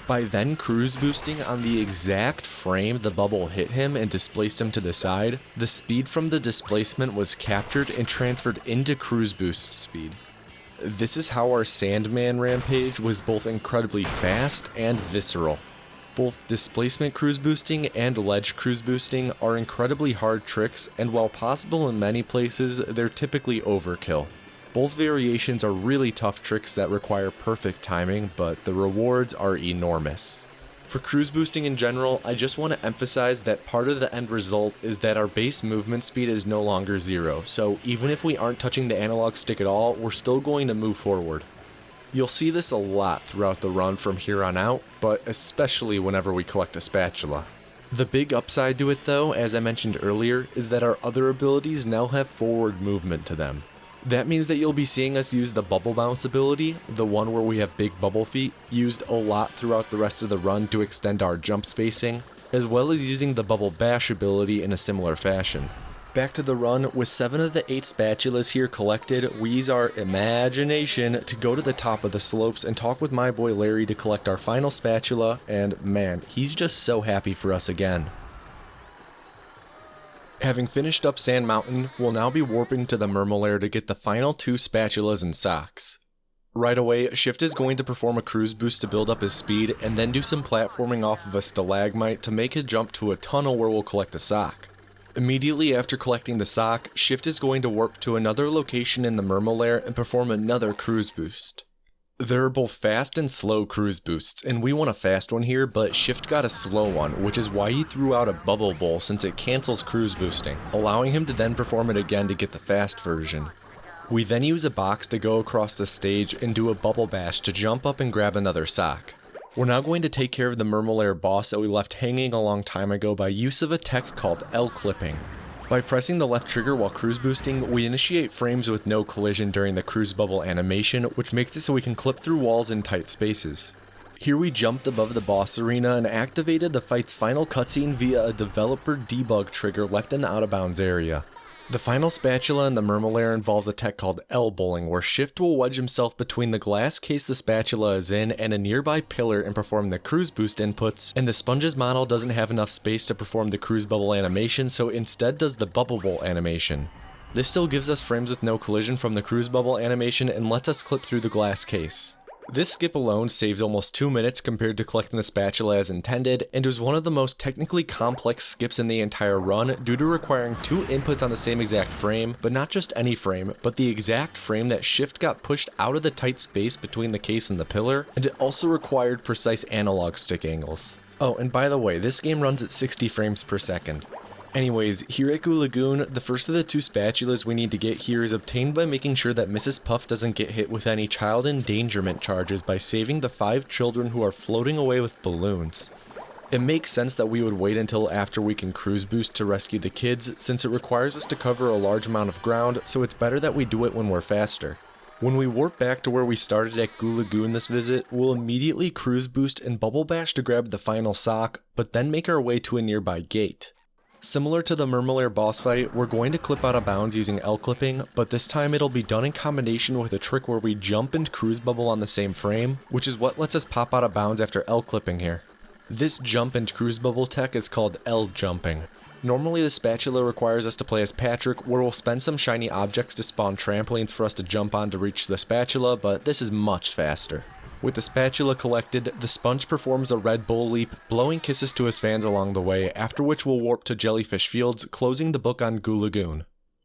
By then cruise boosting on the exact frame the bubble hit him and displaced him to the side, the speed from the displacement was captured and transferred into cruise boost speed. This is how our Sandman rampage was both incredibly fast and visceral. Both displacement cruise boosting and ledge cruise boosting are incredibly hard tricks, and while possible in many places, they're typically overkill. Both variations are really tough tricks that require perfect timing, but the rewards are enormous. For cruise boosting in general, I just want to emphasize that part of the end result is that our base movement speed is no longer 0, so even if we aren't touching the analog stick at all, we're still going to move forward. You'll see this a lot throughout the run from here on out, but especially whenever we collect a spatula. The big upside to it though, as I mentioned earlier, is that our other abilities now have forward movement to them. That means that you'll be seeing us use the bubble bounce ability, the one where we have big bubble feet, used a lot throughout the rest of the run to extend our jump spacing, as well as using the bubble bash ability in a similar fashion. Back to the run, with 7 of the 8 spatulas here collected, we use our imagination to go to the top of the slopes and talk with my boy Larry to collect our final spatula, and man, he's just so happy for us again. Having finished up Sand Mountain, we'll now be warping to the Mermalair to get the final 2 spatulas and socks. Right away, Shift is going to perform a cruise boost to build up his speed, and then do some platforming off of a stalagmite to make a jump to a tunnel where we'll collect a sock. Immediately after collecting the sock, Shift is going to warp to another location in the Mermalair and perform another cruise boost. There are both fast and slow cruise boosts, and we want a fast one here, but Shift got a slow one, which is why he threw out a bubble bowl since it cancels cruise boosting, allowing him to then perform it again to get the fast version. We then use a box to go across the stage and do a bubble bash to jump up and grab another sock. We're now going to take care of the Mermalair boss that we left hanging a long time ago by use of a tech called L-clipping. By pressing the left trigger while cruise boosting, we initiate frames with no collision during the cruise bubble animation, which makes it so we can clip through walls in tight spaces. Here we jumped above the boss arena and activated the fight's final cutscene via a developer debug trigger left in the out of bounds area. The final spatula in the Mermalair involves a tech called L-bowling, where Shift will wedge himself between the glass case the spatula is in and a nearby pillar and perform the cruise boost inputs, and the sponge's model doesn't have enough space to perform the cruise bubble animation, so instead does the bubble bowl animation. This still gives us frames with no collision from the cruise bubble animation and lets us clip through the glass case. This skip alone saves almost 2 minutes compared to collecting the spatula as intended, and was one of the most technically complex skips in the entire run due to requiring 2 inputs on the same exact frame, but not just any frame, but the exact frame that Shift got pushed out of the tight space between the case and the pillar, and it also required precise analog stick angles. Oh, and by the way, this game runs at 60 frames per second. Anyways, here at Goo Lagoon, the first of the 2 spatulas we need to get here is obtained by making sure that Mrs. Puff doesn't get hit with any child endangerment charges by saving the 5 children who are floating away with balloons. It makes sense that we would wait until after we can cruise boost to rescue the kids, since it requires us to cover a large amount of ground, so it's better that we do it when we're faster. When we warp back to where we started at Goo Lagoon this visit, we'll immediately cruise boost and bubble bash to grab the final sock, but then make our way to a nearby gate. Similar to the Mermalair boss fight, we're going to clip out of bounds using L-clipping, but this time it'll be done in combination with a trick where we jump and cruise bubble on the same frame, which is what lets us pop out of bounds after L-clipping here. This jump and cruise bubble tech is called L-jumping. Normally the spatula requires us to play as Patrick, where we'll spend some shiny objects to spawn trampolines for us to jump on to reach the spatula, but this is much faster. With the spatula collected, the sponge performs a Red Bull leap, blowing kisses to his fans along the way, after which we'll warp to Jellyfish Fields, closing the book on Goo Lagoon.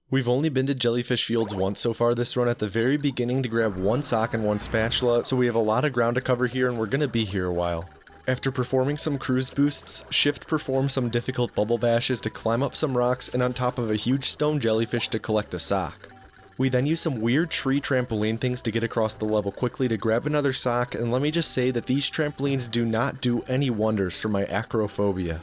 We've only been to Jellyfish Fields once so far this run at the very beginning to grab 1 sock and 1 spatula, so we have a lot of ground to cover here and we're gonna be here a while. After performing some cruise boosts, Shift performs some difficult bubble bashes to climb up some rocks and on top of a huge stone jellyfish to collect a sock. We then use some weird tree trampoline things to get across the level quickly to grab another sock, and let me just say that these trampolines do not do any wonders for my acrophobia.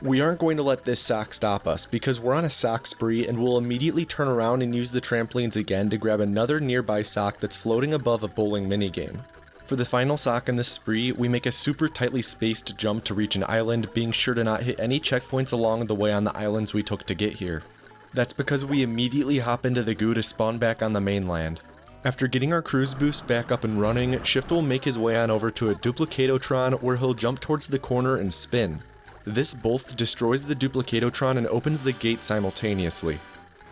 We aren't going to let this sock stop us, because we're on a sock spree and we'll immediately turn around and use the trampolines again to grab another nearby sock that's floating above a bowling minigame. For the final sock in this spree, we make a super tightly spaced jump to reach an island, being sure to not hit any checkpoints along the way on the islands we took to get here. That's because we immediately hop into the goo to spawn back on the mainland. After getting our cruise boost back up and running, Shift will make his way on over to a Duplicatotron where he'll jump towards the corner and spin. This both destroys the Duplicatotron and opens the gate simultaneously.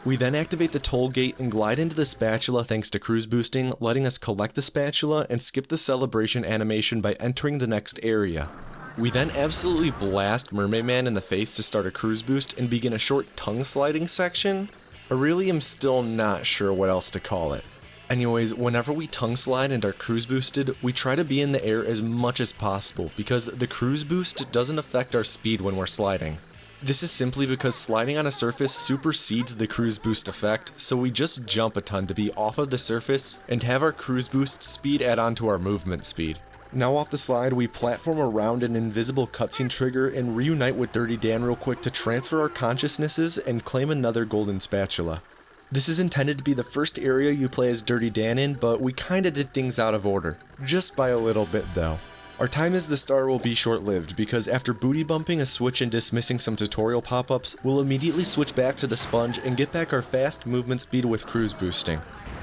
We then activate the toll gate and glide into the spatula thanks to cruise boosting, letting us collect the spatula and skip the celebration animation by entering the next area. We then absolutely blast Mermaid Man in the face to start a cruise boost and begin a short tongue sliding section. I really am still not sure what else to call it. Anyways, whenever we tongue slide and are cruise boosted, we try to be in the air as much as possible because the cruise boost doesn't affect our speed when we're sliding. This is simply because sliding on a surface supersedes the cruise boost effect, so we just jump a ton to be off of the surface and have our cruise boost speed add on to our movement speed. Now off the slide, we platform around an invisible cutscene trigger and reunite with Dirty Dan real quick to transfer our consciousnesses and claim another golden spatula. This is intended to be the first area you play as Dirty Dan in, but we kinda did things out of order. Just by a little bit though. Our time as the star will be short-lived, because after booty bumping a switch and dismissing some tutorial pop-ups, we'll immediately switch back to the sponge and get back our fast movement speed with cruise boosting.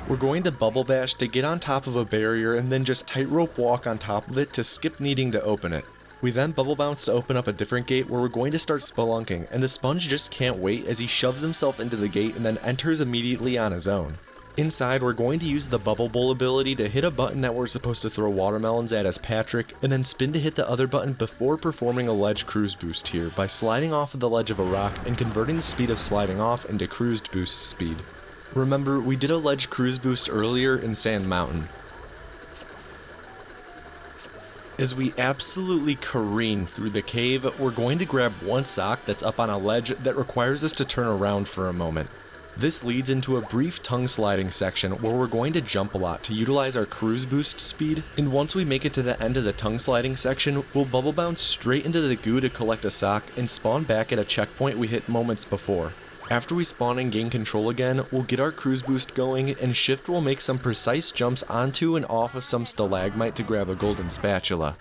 We're going to bubble bash to get on top of a barrier and then just tightrope walk on top of it to skip needing to open it. We then bubble bounce to open up a different gate where we're going to start spelunking, and the sponge just can't wait as he shoves himself into the gate and then enters immediately on his own. Inside, we're going to use the Bubble Bowl ability to hit a button that we're supposed to throw watermelons at as Patrick, and then spin to hit the other button before performing a ledge cruise boost here by sliding off of the ledge of a rock and converting the speed of sliding off into cruised boost speed. Remember, we did a ledge cruise boost earlier in Sand Mountain. As we absolutely careen through the cave, we're going to grab 1 sock that's up on a ledge that requires us to turn around for a moment. This leads into a brief tongue sliding section where we're going to jump a lot to utilize our cruise boost speed, and once we make it to the end of the tongue sliding section, we'll bubble bounce straight into the goo to collect a sock and spawn back at a checkpoint we hit moments before. After we spawn and gain control again, we'll get our cruise boost going, and Shift will make some precise jumps onto and off of some stalagmite to grab a golden spatula.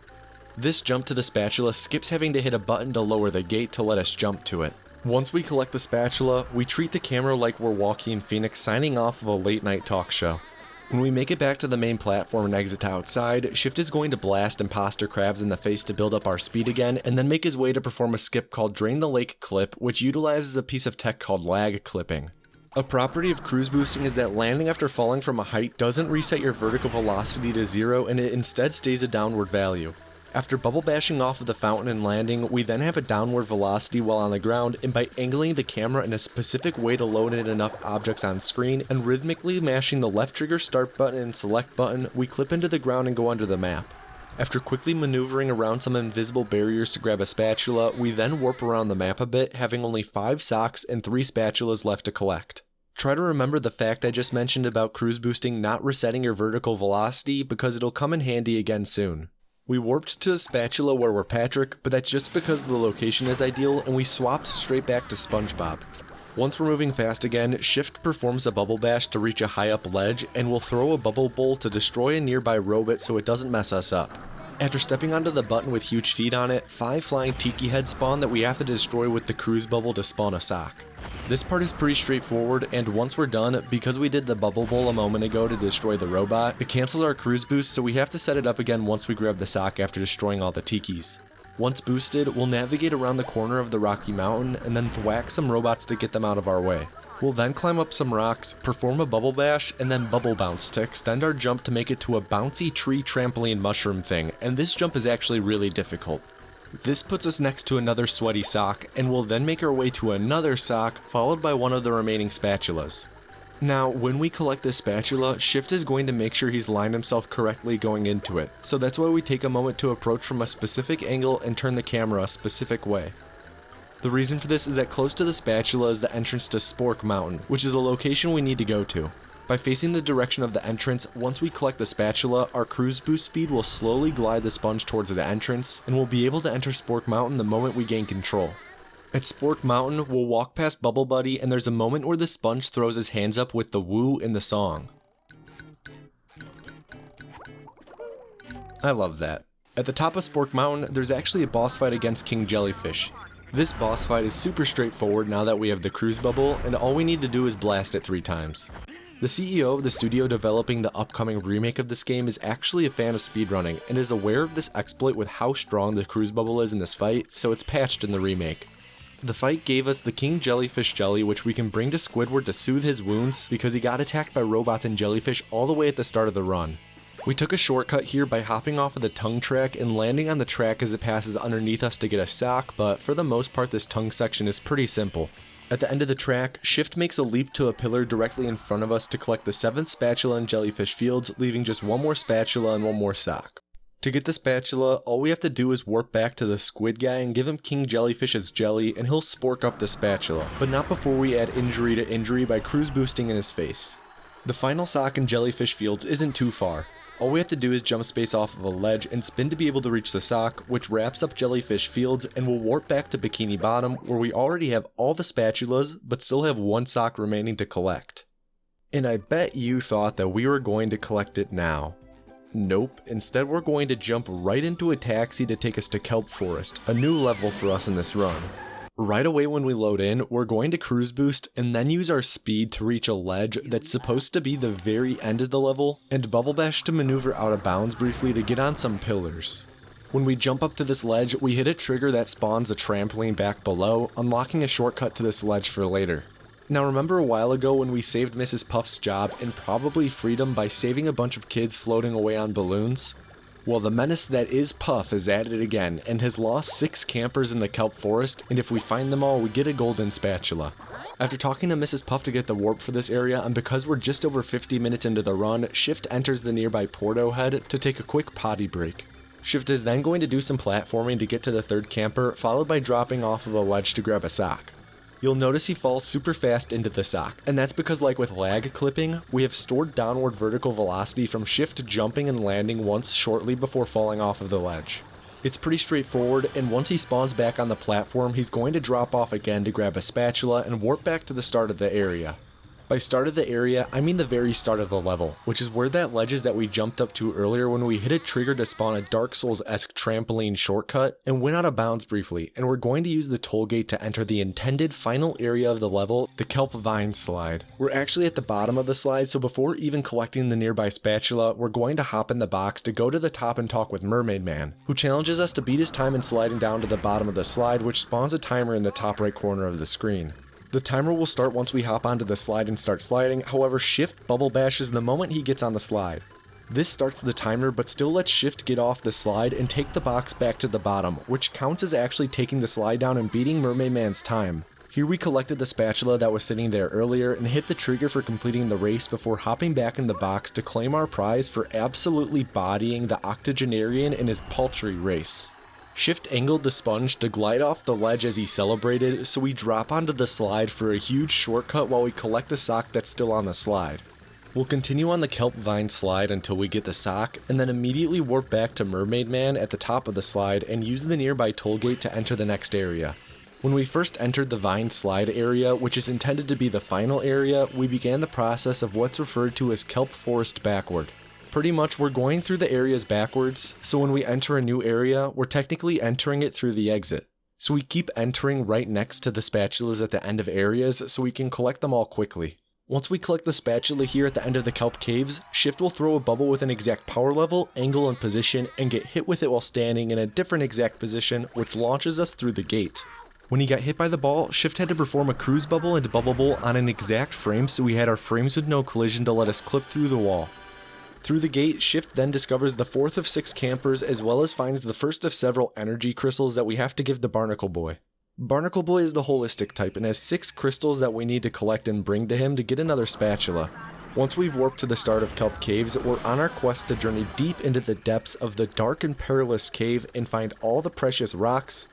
This jump to the spatula skips having to hit a button to lower the gate to let us jump to it. Once we collect the spatula, we treat the camera like we're Joaquin Phoenix signing off of a late night talk show. When we make it back to the main platform and exit outside, Shift is going to blast imposter crabs in the face to build up our speed again, and then make his way to perform a skip called Drain the Lake Clip, which utilizes a piece of tech called lag clipping. A property of cruise boosting is that landing after falling from a height doesn't reset your vertical velocity to 0, and it instead stays a downward value. After bubble bashing off of the fountain and landing, we then have a downward velocity while on the ground, and by angling the camera in a specific way to load in enough objects on screen, and rhythmically mashing the left trigger start button and select button, we clip into the ground and go under the map. After quickly maneuvering around some invisible barriers to grab a spatula, we then warp around the map a bit, having only 5 socks and 3 spatulas left to collect. Try to remember the fact I just mentioned about cruise boosting not resetting your vertical velocity, because it'll come in handy again soon. We warped to a spatula where we're Patrick, but that's just because the location is ideal, and we swapped straight back to SpongeBob. Once we're moving fast again, Shift performs a bubble bash to reach a high up ledge, and we'll throw a bubble bowl to destroy a nearby robot so it doesn't mess us up. After stepping onto the button with huge feet on it, 5 flying tiki heads spawn that we have to destroy with the cruise bubble to spawn a sock. This part is pretty straightforward, and once we're done, because we did the bubble bowl a moment ago to destroy the robot, it cancels our cruise boost, so we have to set it up again once we grab the sock after destroying all the tikis. Once boosted, we'll navigate around the corner of the rocky mountain and then thwack some robots to get them out of our way. We'll then climb up some rocks, perform a bubble bash, and then bubble bounce to extend our jump to make it to a bouncy tree trampoline mushroom thing, and this jump is actually really difficult. This puts us next to another sweaty sock, and we'll then make our way to another sock, followed by one of the remaining spatulas. Now, when we collect this spatula, Shift is going to make sure he's lined himself correctly going into it, so that's why we take a moment to approach from a specific angle and turn the camera a specific way. The reason for this is that close to the spatula is the entrance to Spork Mountain, which is the location we need to go to. By facing the direction of the entrance, once we collect the spatula, our cruise boost speed will slowly glide the sponge towards the entrance, and we'll be able to enter Spork Mountain the moment we gain control. At Spork Mountain, we'll walk past Bubble Buddy, and there's a moment where the sponge throws his hands up with the woo in the song. I love that. At the top of Spork Mountain, there's actually a boss fight against King Jellyfish. This boss fight is super straightforward now that we have the cruise bubble, and all we need to do is blast it 3 times. The CEO of the studio developing the upcoming remake of this game is actually a fan of speedrunning and is aware of this exploit with how strong the cruise bubble is in this fight, so it's patched in the remake. The fight gave us the King Jellyfish Jelly, which we can bring to Squidward to soothe his wounds because he got attacked by robots and jellyfish all the way at the start of the run. We took a shortcut here by hopping off of the tongue track and landing on the track as it passes underneath us to get a sock, but for the most part this tongue section is pretty simple. At the end of the track, Shift makes a leap to a pillar directly in front of us to collect the 7th spatula in Jellyfish Fields, leaving just 1 more spatula and 1 more sock. To get the spatula, all we have to do is warp back to the squid guy and give him King Jellyfish's jelly, and he'll spork up the spatula, but not before we add injury to injury by cruise boosting in his face. The final sock in Jellyfish Fields isn't too far. All we have to do is jump space off of a ledge and spin to be able to reach the sock, which wraps up Jellyfish Fields, and we'll warp back to Bikini Bottom, where we already have all the spatulas, but still have 1 sock remaining to collect. And I bet you thought that we were going to collect it now. Nope, instead we're going to jump right into a taxi to take us to Kelp Forest, a new level for us in this run. Right away when we load in, we're going to cruise boost and then use our speed to reach a ledge that's supposed to be the very end of the level, and bubble bash to maneuver out of bounds briefly to get on some pillars. When we jump up to this ledge, we hit a trigger that spawns a trampoline back below, unlocking a shortcut to this ledge for later. Now remember a while ago when we saved Mrs. Puff's job and probably freedom by saving a bunch of kids floating away on balloons? Well, the menace that is Puff is at it again and has lost 6 campers in the Kelp Forest, and if we find them all, we get a golden spatula. After talking to Mrs. Puff to get the warp for this area, and because we're just over 50 minutes into the run, Shift enters the nearby Porto Head to take a quick potty break. Shift is then going to do some platforming to get to the 3rd camper, followed by dropping off of a ledge to grab a sock. You'll notice he falls super fast into the sock, and that's because like with lag clipping, we have stored downward vertical velocity from Shift jumping and landing once shortly before falling off of the ledge. It's pretty straightforward, and once he spawns back on the platform, he's going to drop off again to grab a spatula and warp back to the start of the area. By start of the area, I mean the very start of the level, which is where that ledge is that we jumped up to earlier when we hit a trigger to spawn a Dark Souls-esque trampoline shortcut and went out of bounds briefly, and we're going to use the toll gate to enter the intended final area of the level, the Kelp Vine slide. We're actually at the bottom of the slide, so before even collecting the nearby spatula, we're going to hop in the box to go to the top and talk with Mermaid Man, who challenges us to beat his time in sliding down to the bottom of the slide, which spawns a timer in the top right corner of the screen. The timer will start once we hop onto the slide and start sliding, however Shift bubble bashes the moment he gets on the slide. This starts the timer but still lets Shift get off the slide and take the box back to the bottom, which counts as actually taking the slide down and beating Mermaid Man's time. Here we collected the spatula that was sitting there earlier and hit the trigger for completing the race before hopping back in the box to claim our prize for absolutely bodying the octogenarian in his paltry race. Shift angled the sponge to glide off the ledge as he celebrated, so we drop onto the slide for a huge shortcut while we collect a sock that's still on the slide. We'll continue on the Kelp Vine slide until we get the sock, and then immediately warp back to Mermaid Man at the top of the slide and use the nearby toll gate to enter the next area. When we first entered the Vine slide area, which is intended to be the final area, we began the process of what's referred to as Kelp Forest backward. Pretty much we're going through the areas backwards, so when we enter a new area, we're technically entering it through the exit. So we keep entering right next to the spatulas at the end of areas so we can collect them all quickly. Once we collect the spatula here at the end of the Kelp Caves, Shift will throw a bubble with an exact power level, angle, and position, and get hit with it while standing in a different exact position, which launches us through the gate. When he got hit by the ball, Shift had to perform a cruise bubble and bubble bowl on an exact frame so we had our frames with no collision to let us clip through the wall. Through the gate, Shift then discovers the fourth of 6 campers as well as finds the first of several energy crystals that we have to give to Barnacle Boy. Barnacle Boy is the holistic type and has 6 crystals that we need to collect and bring to him to get another spatula. Once we've warped to the start of Kelp Caves, we're on our quest to journey deep into the depths of the dark and perilous cave and find all the precious rocks,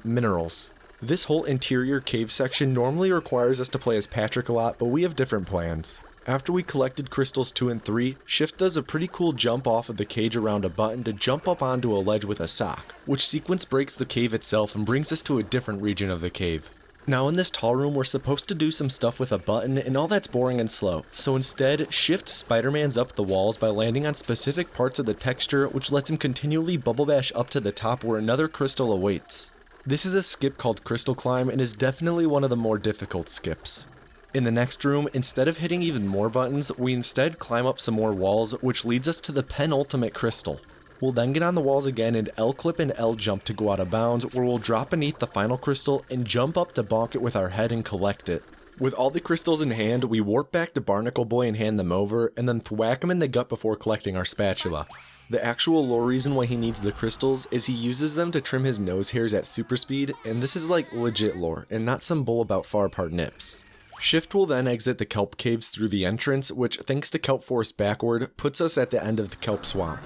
minerals. This whole interior cave section normally requires us to play as Patrick a lot, but we have different plans. After we collected crystals 2 and 3, Shift does a pretty cool jump off of the cage around a button to jump up onto a ledge with a sock, which sequence breaks the cave itself and brings us to a different region of the cave. Now in this tall room we're supposed to do some stuff with a button and all that's boring and slow, so instead Shift Spider-Mans up the walls by landing on specific parts of the texture which lets him continually bubble bash up to the top where another crystal awaits. This is a skip called Crystal Climb and is definitely one of the more difficult skips. In the next room, instead of hitting even more buttons, we instead climb up some more walls, which leads us to the penultimate crystal. We'll then get on the walls again and L-clip and L-jump to go out of bounds, where we'll drop beneath the final crystal and jump up to bonk it with our head and collect it. With all the crystals in hand, we warp back to Barnacle Boy and hand them over, and then thwack him in the gut before collecting our spatula. The actual lore reason why he needs the crystals is he uses them to trim his nose hairs at super speed, and this is like legit lore, and not some bull about far apart nips. Shift will then exit the Kelp Caves through the entrance, which, thanks to Kelp Forest backward, puts us at the end of the Kelp Swamp.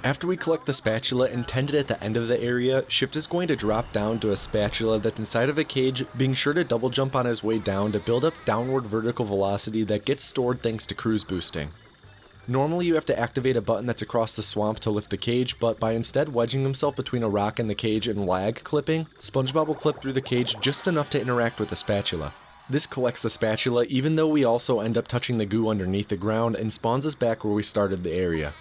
After we collect the spatula intended at the end of the area, Shift is going to drop down to a spatula that's inside of a cage, being sure to double jump on his way down to build up downward vertical velocity that gets stored thanks to cruise boosting. Normally you have to activate a button that's across the swamp to lift the cage, but by instead wedging himself between a rock and the cage and lag clipping, SpongeBob will clip through the cage just enough to interact with the spatula. This collects the spatula even though we also end up touching the goo underneath the ground and spawns us back where we started the area.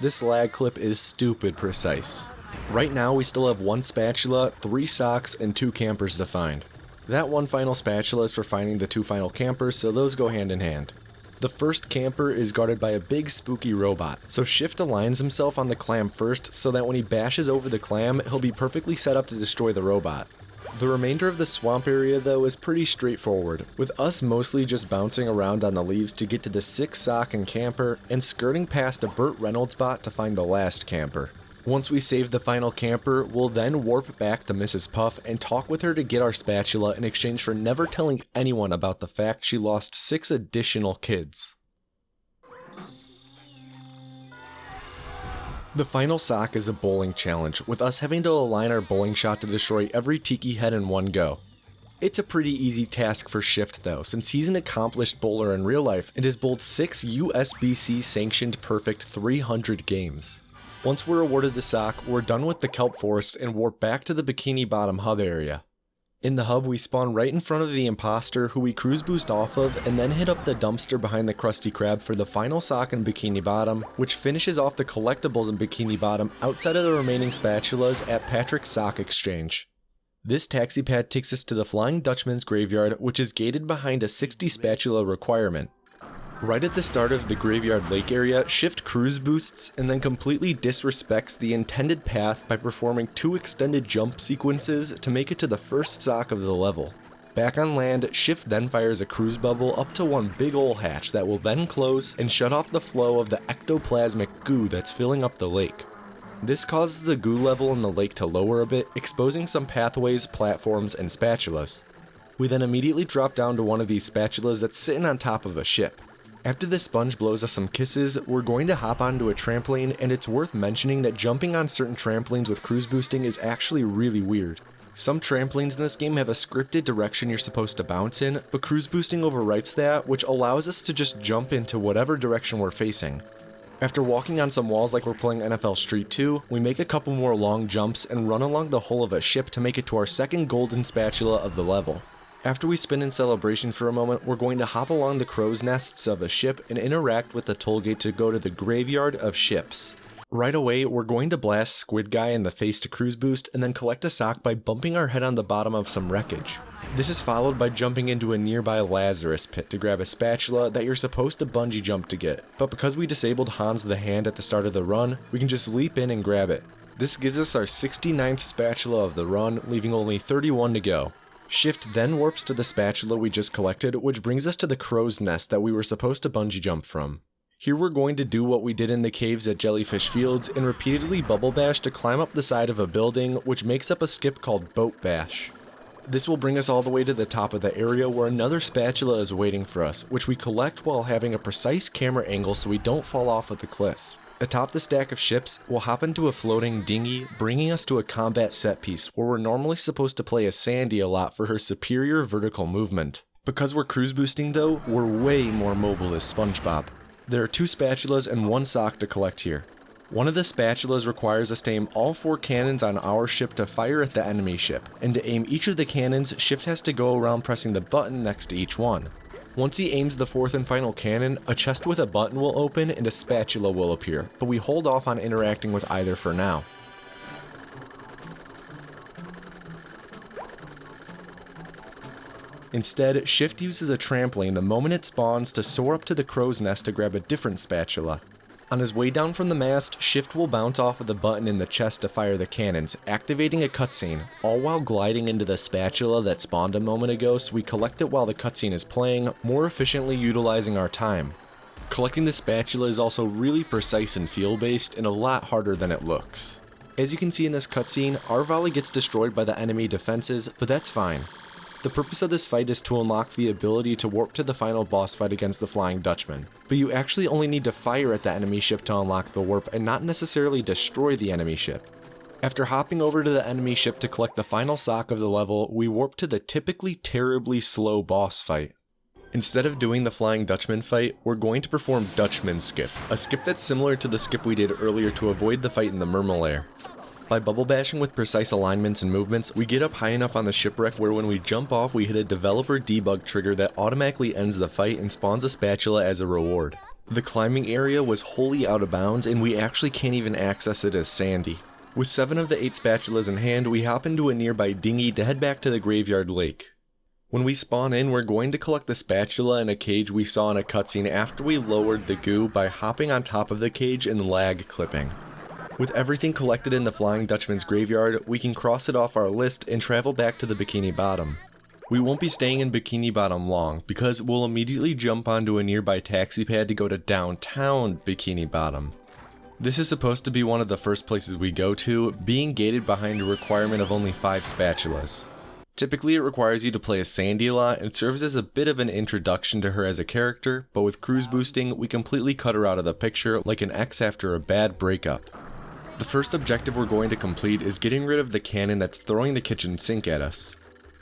This lag clip is stupid precise. Right now we still have 1 spatula, 3 socks, and 2 campers to find. That 1 final spatula is for finding the 2 final campers, so those go hand in hand. The first camper is guarded by a big spooky robot, so Shift aligns himself on the clam first so that when he bashes over the clam, he'll be perfectly set up to destroy the robot. The remainder of the swamp area though is pretty straightforward, with us mostly just bouncing around on the leaves to get to the 6th sock and camper, and skirting past a Burt Reynolds bot to find the last camper. Once we save the final camper, we'll then warp back to Mrs. Puff and talk with her to get our spatula in exchange for never telling anyone about the fact she lost 6 additional kids. The final sock is a bowling challenge, with us having to align our bowling shot to destroy every tiki head in one go. It's a pretty easy task for Shift though, since he's an accomplished bowler in real life and has bowled 6 USBC sanctioned perfect 300 games. Once we're awarded the sock, we're done with the Kelp Forest and warp back to the Bikini Bottom hub area. In the hub, we spawn right in front of the imposter, who we cruise boost off of, and then hit up the dumpster behind the Krusty Krab for the final sock in Bikini Bottom, which finishes off the collectibles in Bikini Bottom outside of the remaining spatulas at Patrick's Sock Exchange. This taxi pad takes us to the Flying Dutchman's graveyard, which is gated behind a 60 spatula requirement. Right at the start of the graveyard lake area, Shift cruise boosts and then completely disrespects the intended path by performing 2 extended jump sequences to make it to the first sock of the level. Back on land, Shift then fires a cruise bubble up to one big ol' hatch that will then close and shut off the flow of the ectoplasmic goo that's filling up the lake. This causes the goo level in the lake to lower a bit, exposing some pathways, platforms, and spatulas. We then immediately drop down to one of these spatulas that's sitting on top of a ship. After the sponge blows us some kisses, we're going to hop onto a trampoline, and it's worth mentioning that jumping on certain trampolines with cruise boosting is actually really weird. Some trampolines in this game have a scripted direction you're supposed to bounce in, but cruise boosting overwrites that, which allows us to just jump into whatever direction we're facing. After walking on some walls like we're playing NFL Street 2, we make a couple more long jumps and run along the hull of a ship to make it to our second golden spatula of the level. After we spin in celebration for a moment, we're going to hop along the crow's nests of a ship and interact with the toll gate to go to the graveyard of ships. Right away, we're going to blast Squid Guy in the face to cruise boost and then collect a sock by bumping our head on the bottom of some wreckage. This is followed by jumping into a nearby Lazarus pit to grab a spatula that you're supposed to bungee jump to get, but because we disabled Hans the Hand at the start of the run, we can just leap in and grab it. This gives us our 69th spatula of the run, leaving only 31 to go. Shift then warps to the spatula we just collected, which brings us to the crow's nest that we were supposed to bungee jump from. Here we're going to do what we did in the caves at Jellyfish Fields and repeatedly bubble bash to climb up the side of a building, which makes up a skip called Boat Bash. This will bring us all the way to the top of the area where another spatula is waiting for us, which we collect while having a precise camera angle so we don't fall off of the cliff. Atop the stack of ships, we'll hop into a floating dinghy, bringing us to a combat set piece where we're normally supposed to play as Sandy a lot for her superior vertical movement. Because we're cruise boosting though, we're way more mobile as SpongeBob. There are 2 spatulas and 1 sock to collect here. One of the spatulas requires us to aim all 4 cannons on our ship to fire at the enemy ship, and to aim each of the cannons, Shift has to go around pressing the button next to each one. Once he aims the 4th and final cannon, a chest with a button will open and a spatula will appear, but we hold off on interacting with either for now. Instead, Shift uses a trampoline the moment it spawns to soar up to the crow's nest to grab a different spatula. On his way down from the mast, Shift will bounce off of the button in the chest to fire the cannons, activating a cutscene, all while gliding into the spatula that spawned a moment ago so we collect it while the cutscene is playing, more efficiently utilizing our time. Collecting the spatula is also really precise and feel-based and a lot harder than it looks. As you can see in this cutscene, our volley gets destroyed by the enemy defenses, but that's fine. The purpose of this fight is to unlock the ability to warp to the final boss fight against the Flying Dutchman, but you actually only need to fire at the enemy ship to unlock the warp and not necessarily destroy the enemy ship. After hopping over to the enemy ship to collect the final sock of the level, we warp to the typically terribly slow boss fight. Instead of doing the Flying Dutchman fight, we're going to perform Dutchman Skip, a skip that's similar to the skip we did earlier to avoid the fight in the Mermalair. By bubble bashing with precise alignments and movements, we get up high enough on the shipwreck where when we jump off we hit a developer debug trigger that automatically ends the fight and spawns a spatula as a reward. The climbing area was wholly out of bounds and we actually can't even access it as Sandy. With 7 of the 8 spatulas in hand, we hop into a nearby dinghy to head back to the graveyard lake. When we spawn in, we're going to collect the spatula in a cage we saw in a cutscene after we lowered the goo by hopping on top of the cage and lag clipping. With everything collected in the Flying Dutchman's graveyard, we can cross it off our list and travel back to the Bikini Bottom. We won't be staying in Bikini Bottom long, because we'll immediately jump onto a nearby taxi pad to go to downtown Bikini Bottom. This is supposed to be one of the first places we go to, being gated behind a requirement of only 5 spatulas. Typically it requires you to play as Sandy a lot and serves as a bit of an introduction to her as a character, but with cruise boosting, we completely cut her out of the picture like an ex after a bad breakup. The first objective we're going to complete is getting rid of the cannon that's throwing the kitchen sink at us.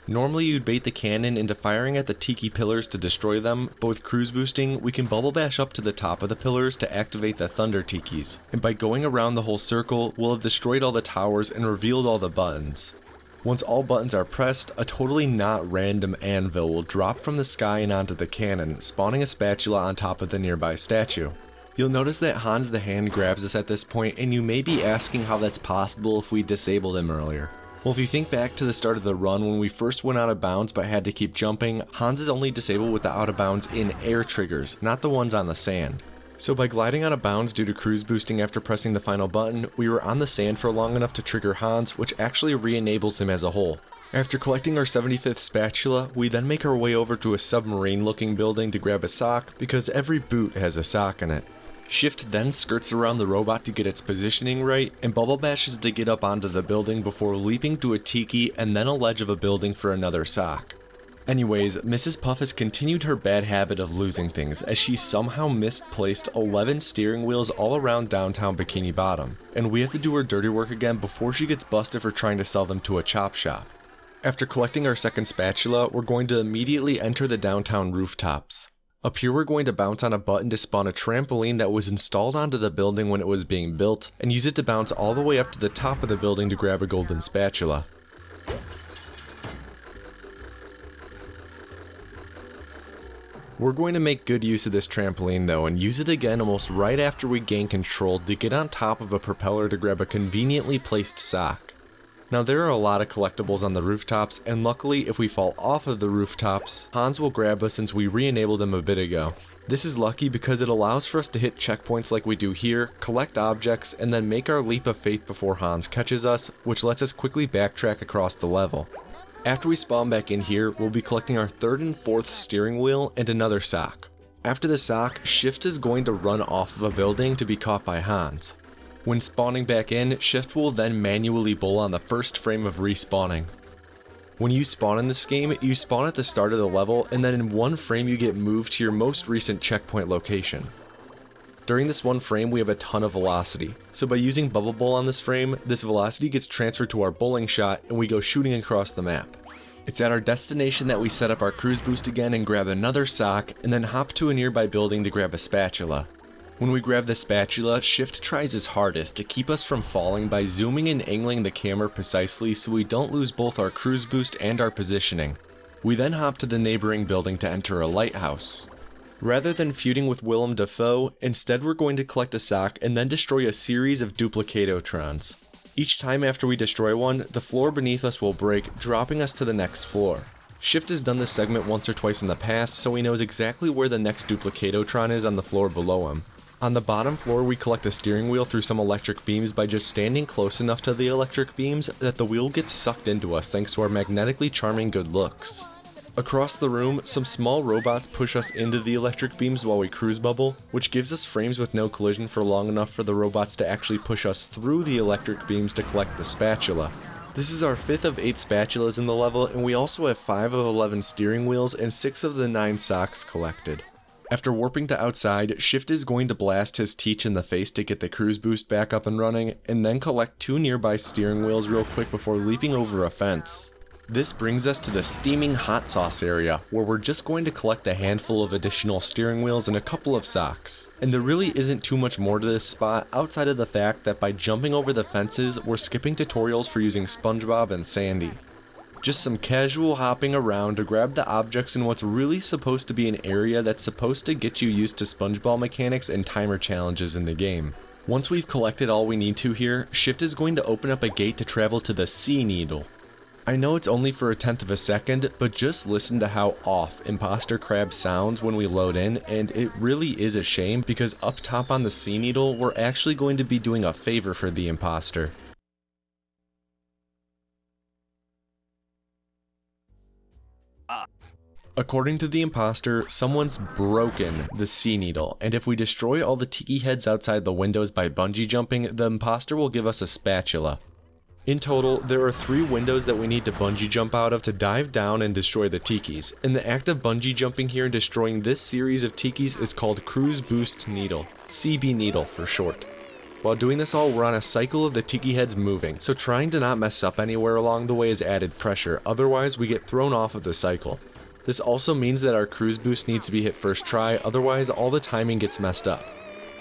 Normally you'd bait the cannon into firing at the tiki pillars to destroy them, but with cruise boosting, we can bubble bash up to the top of the pillars to activate the thunder tikis, and by going around the whole circle, we'll have destroyed all the towers and revealed all the buttons. Once all buttons are pressed, a totally not random anvil will drop from the sky and onto the cannon, spawning a spatula on top of the nearby statue. You'll notice that Hans the Hand grabs us at this point, and you may be asking how that's possible if we disabled him earlier. Well, if you think back to the start of the run when we first went out of bounds but had to keep jumping, Hans is only disabled with the out of bounds in air triggers, not the ones on the sand. So by gliding out of bounds due to cruise boosting after pressing the final button, we were on the sand for long enough to trigger Hans, which actually re-enables him as a whole. After collecting our 75th spatula, we then make our way over to a submarine looking building to grab a sock, because every boot has a sock in it. Shift then skirts around the robot to get its positioning right, and Bubble bashes to get up onto the building before leaping to a tiki and then a ledge of a building for another sock. Anyways, Mrs. Puff has continued her bad habit of losing things, as she somehow misplaced 11 steering wheels all around downtown Bikini Bottom, and we have to do her dirty work again before she gets busted for trying to sell them to a chop shop. After collecting our second spatula, we're going to immediately enter the downtown rooftops. Up here we're going to bounce on a button to spawn a trampoline that was installed onto the building when it was being built, and use it to bounce all the way up to the top of the building to grab a golden spatula. We're going to make good use of this trampoline though, and use it again almost right after we gain control to get on top of a propeller to grab a conveniently placed sock. Now there are a lot of collectibles on the rooftops, and luckily if we fall off of the rooftops, Hans will grab us since we re-enabled him a bit ago. This is lucky because it allows for us to hit checkpoints like we do here, collect objects, and then make our leap of faith before Hans catches us, which lets us quickly backtrack across the level. After we spawn back in here, we'll be collecting our third and fourth steering wheel and another sock. After the sock, Shift is going to run off of a building to be caught by Hans. When spawning back in, Shift will then manually bull on the first frame of respawning. When you spawn in this game, you spawn at the start of the level, and then in one frame you get moved to your most recent checkpoint location. During this one frame we have a ton of velocity, so by using Bubble Bowl on this frame, this velocity gets transferred to our bowling shot and we go shooting across the map. It's at our destination that we set up our cruise boost again and grab another sock, and then hop to a nearby building to grab a spatula. When we grab the spatula, Shift tries his hardest to keep us from falling by zooming and angling the camera precisely so we don't lose both our cruise boost and our positioning. We then hop to the neighboring building to enter a lighthouse. Rather than feuding with Willem Dafoe, instead we're going to collect a sock and then destroy a series of duplicatotrons. Each time after we destroy one, the floor beneath us will break, dropping us to the next floor. Shift has done this segment once or twice in the past, so he knows exactly where the next duplicatotron is on the floor below him. On the bottom floor we collect a steering wheel through some electric beams by just standing close enough to the electric beams that the wheel gets sucked into us thanks to our magnetically charming good looks. Across the room, some small robots push us into the electric beams while we cruise bubble, which gives us frames with no collision for long enough for the robots to actually push us through the electric beams to collect the spatula. This is our 5th of 8 spatulas in the level, and we also have 5 of 11 steering wheels and 6 of the 9 socks collected. After warping to outside, Shift is going to blast his Teach in the face to get the cruise boost back up and running, and then collect 2 nearby steering wheels real quick before leaping over a fence. This brings us to the steaming hot sauce area, where we're just going to collect a handful of additional steering wheels and a couple of socks. And there really isn't too much more to this spot outside of the fact that by jumping over the fences, we're skipping tutorials for using SpongeBob and Sandy. Just some casual hopping around to grab the objects in what's really supposed to be an area that's supposed to get you used to SpongeBob mechanics and timer challenges in the game. Once we've collected all we need to here, Shift is going to open up a gate to travel to the Sea Needle. I know it's only for a 1/10 of a second, but just listen to how off Imposter Crab sounds when we load in, and it really is a shame because up top on the Sea Needle, we're actually going to be doing a favor for the imposter. According to the imposter, someone's broken the Sea Needle, and if we destroy all the tiki heads outside the windows by bungee jumping, the imposter will give us a spatula. In total, there are 3 windows that we need to bungee jump out of to dive down and destroy the tikis, and the act of bungee jumping here and destroying this series of tikis is called Cruise Boost Needle, CB Needle for short. While doing this all, we're on a cycle of the tiki heads moving, so trying to not mess up anywhere along the way is added pressure, otherwise we get thrown off of the cycle. This also means that our cruise boost needs to be hit first try, otherwise all the timing gets messed up.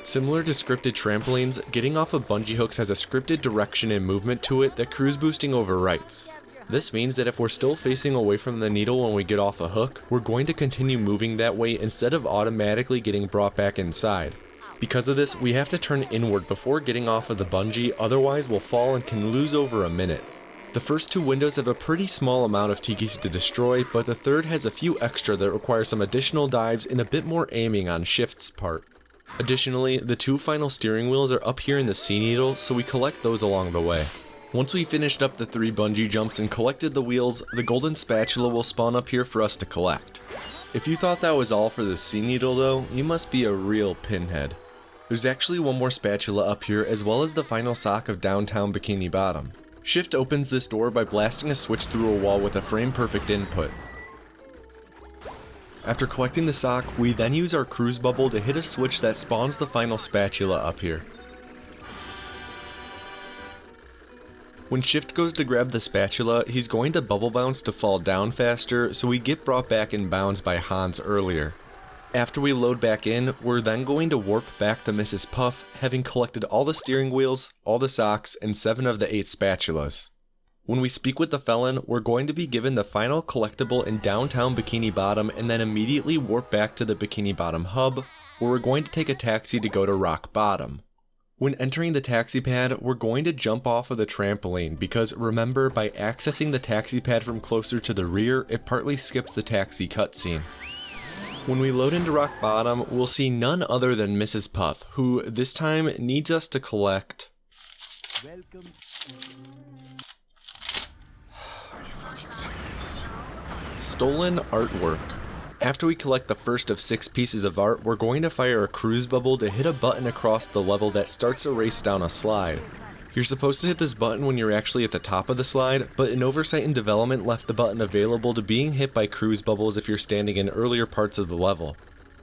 Similar to scripted trampolines, getting off of bungee hooks has a scripted direction and movement to it that cruise boosting overwrites. This means that if we're still facing away from the needle when we get off a hook, we're going to continue moving that way instead of automatically getting brought back inside. Because of this, we have to turn inward before getting off of the bungee, otherwise we'll fall and can lose over a minute. The first 2 windows have a pretty small amount of tikis to destroy, but the third has a few extra that require some additional dives and a bit more aiming on Shift's part. Additionally, the 2 final steering wheels are up here in the sea needle, so we collect those along the way. Once we finished up the 3 bungee jumps and collected the wheels, the golden spatula will spawn up here for us to collect. If you thought that was all for the sea needle though, you must be a real pinhead. There's actually one more spatula up here as well as the final sock of downtown Bikini Bottom. Shift opens this door by blasting a switch through a wall with a frame perfect input. After collecting the sock, we then use our cruise bubble to hit a switch that spawns the final spatula up here. When Shift goes to grab the spatula, he's going to bubble bounce to fall down faster, so we get brought back in bounds by Hans earlier. After we load back in, we're then going to warp back to Mrs. Puff, having collected all the steering wheels, all the socks, and 7 of the 8 spatulas. When we speak with the felon, we're going to be given the final collectible in downtown Bikini Bottom and then immediately warp back to the Bikini Bottom hub, where we're going to take a taxi to go to Rock Bottom. When entering the taxi pad, we're going to jump off of the trampoline because remember, by accessing the taxi pad from closer to the rear, it partly skips the taxi cutscene. When we load into Rock Bottom, we'll see none other than Mrs. Puff, who this time needs us to collect. Welcome. Are you fucking serious? Stolen artwork. After we collect the first of 6 pieces of art, we're going to fire a cruise bubble to hit a button across the level that starts a race down a slide. You're supposed to hit this button when you're actually at the top of the slide, but an oversight in development left the button available to being hit by cruise bubbles if you're standing in earlier parts of the level.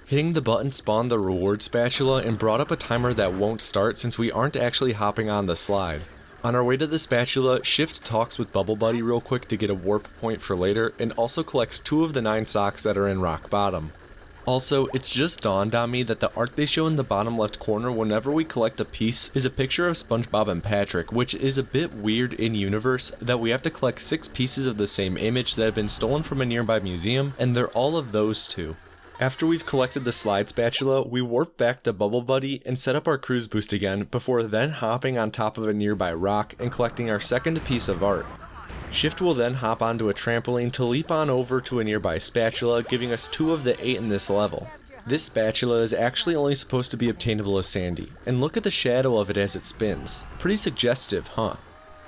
Hitting the button spawned the reward spatula and brought up a timer that won't start since we aren't actually hopping on the slide. On our way to the spatula, Shift talks with Bubble Buddy real quick to get a warp point for later and also collects 2 of the 9 socks that are in Rock Bottom. Also, it's just dawned on me that the art they show in the bottom left corner whenever we collect a piece is a picture of SpongeBob and Patrick, which is a bit weird in universe that we have to collect 6 pieces of the same image that have been stolen from a nearby museum, and they're all of those 2. After we've collected the slide spatula, we warp back to Bubble Buddy and set up our cruise boost again before then hopping on top of a nearby rock and collecting our second piece of art. Shift will then hop onto a trampoline to leap on over to a nearby spatula, giving us 2 of the 8 in this level. This spatula is actually only supposed to be obtainable as Sandy, and look at the shadow of it as it spins. Pretty suggestive, huh?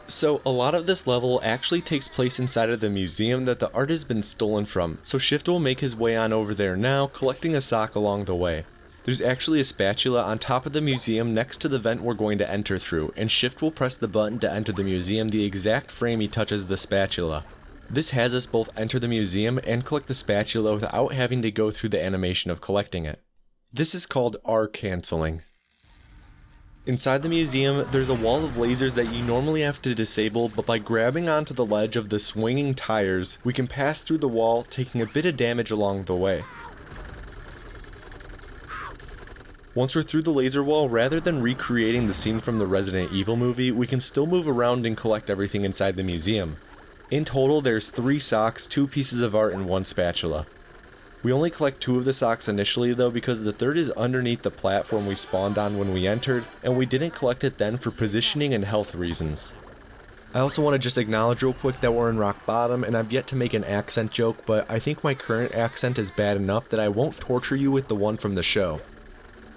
So a lot of this level actually takes place inside of the museum that the art has been stolen from, so Shift will make his way on over there now, collecting a sock along the way. There's actually a spatula on top of the museum next to the vent we're going to enter through, and Shift will press the button to enter the museum the exact frame he touches the spatula. This has us both enter the museum and collect the spatula without having to go through the animation of collecting it. This is called R canceling. Inside the museum, there's a wall of lasers that you normally have to disable, but by grabbing onto the ledge of the swinging tires, we can pass through the wall, taking a bit of damage along the way. Once we're through the laser wall, rather than recreating the scene from the Resident Evil movie, we can still move around and collect everything inside the museum. In total, there's 3 socks, 2 pieces of art, and 1 spatula. We only collect 2 of the socks initially though because the third is underneath the platform we spawned on when we entered, and we didn't collect it then for positioning and health reasons. I also want to just acknowledge real quick that we're in Rock Bottom, and I've yet to make an accent joke, but I think my current accent is bad enough that I won't torture you with the one from the show.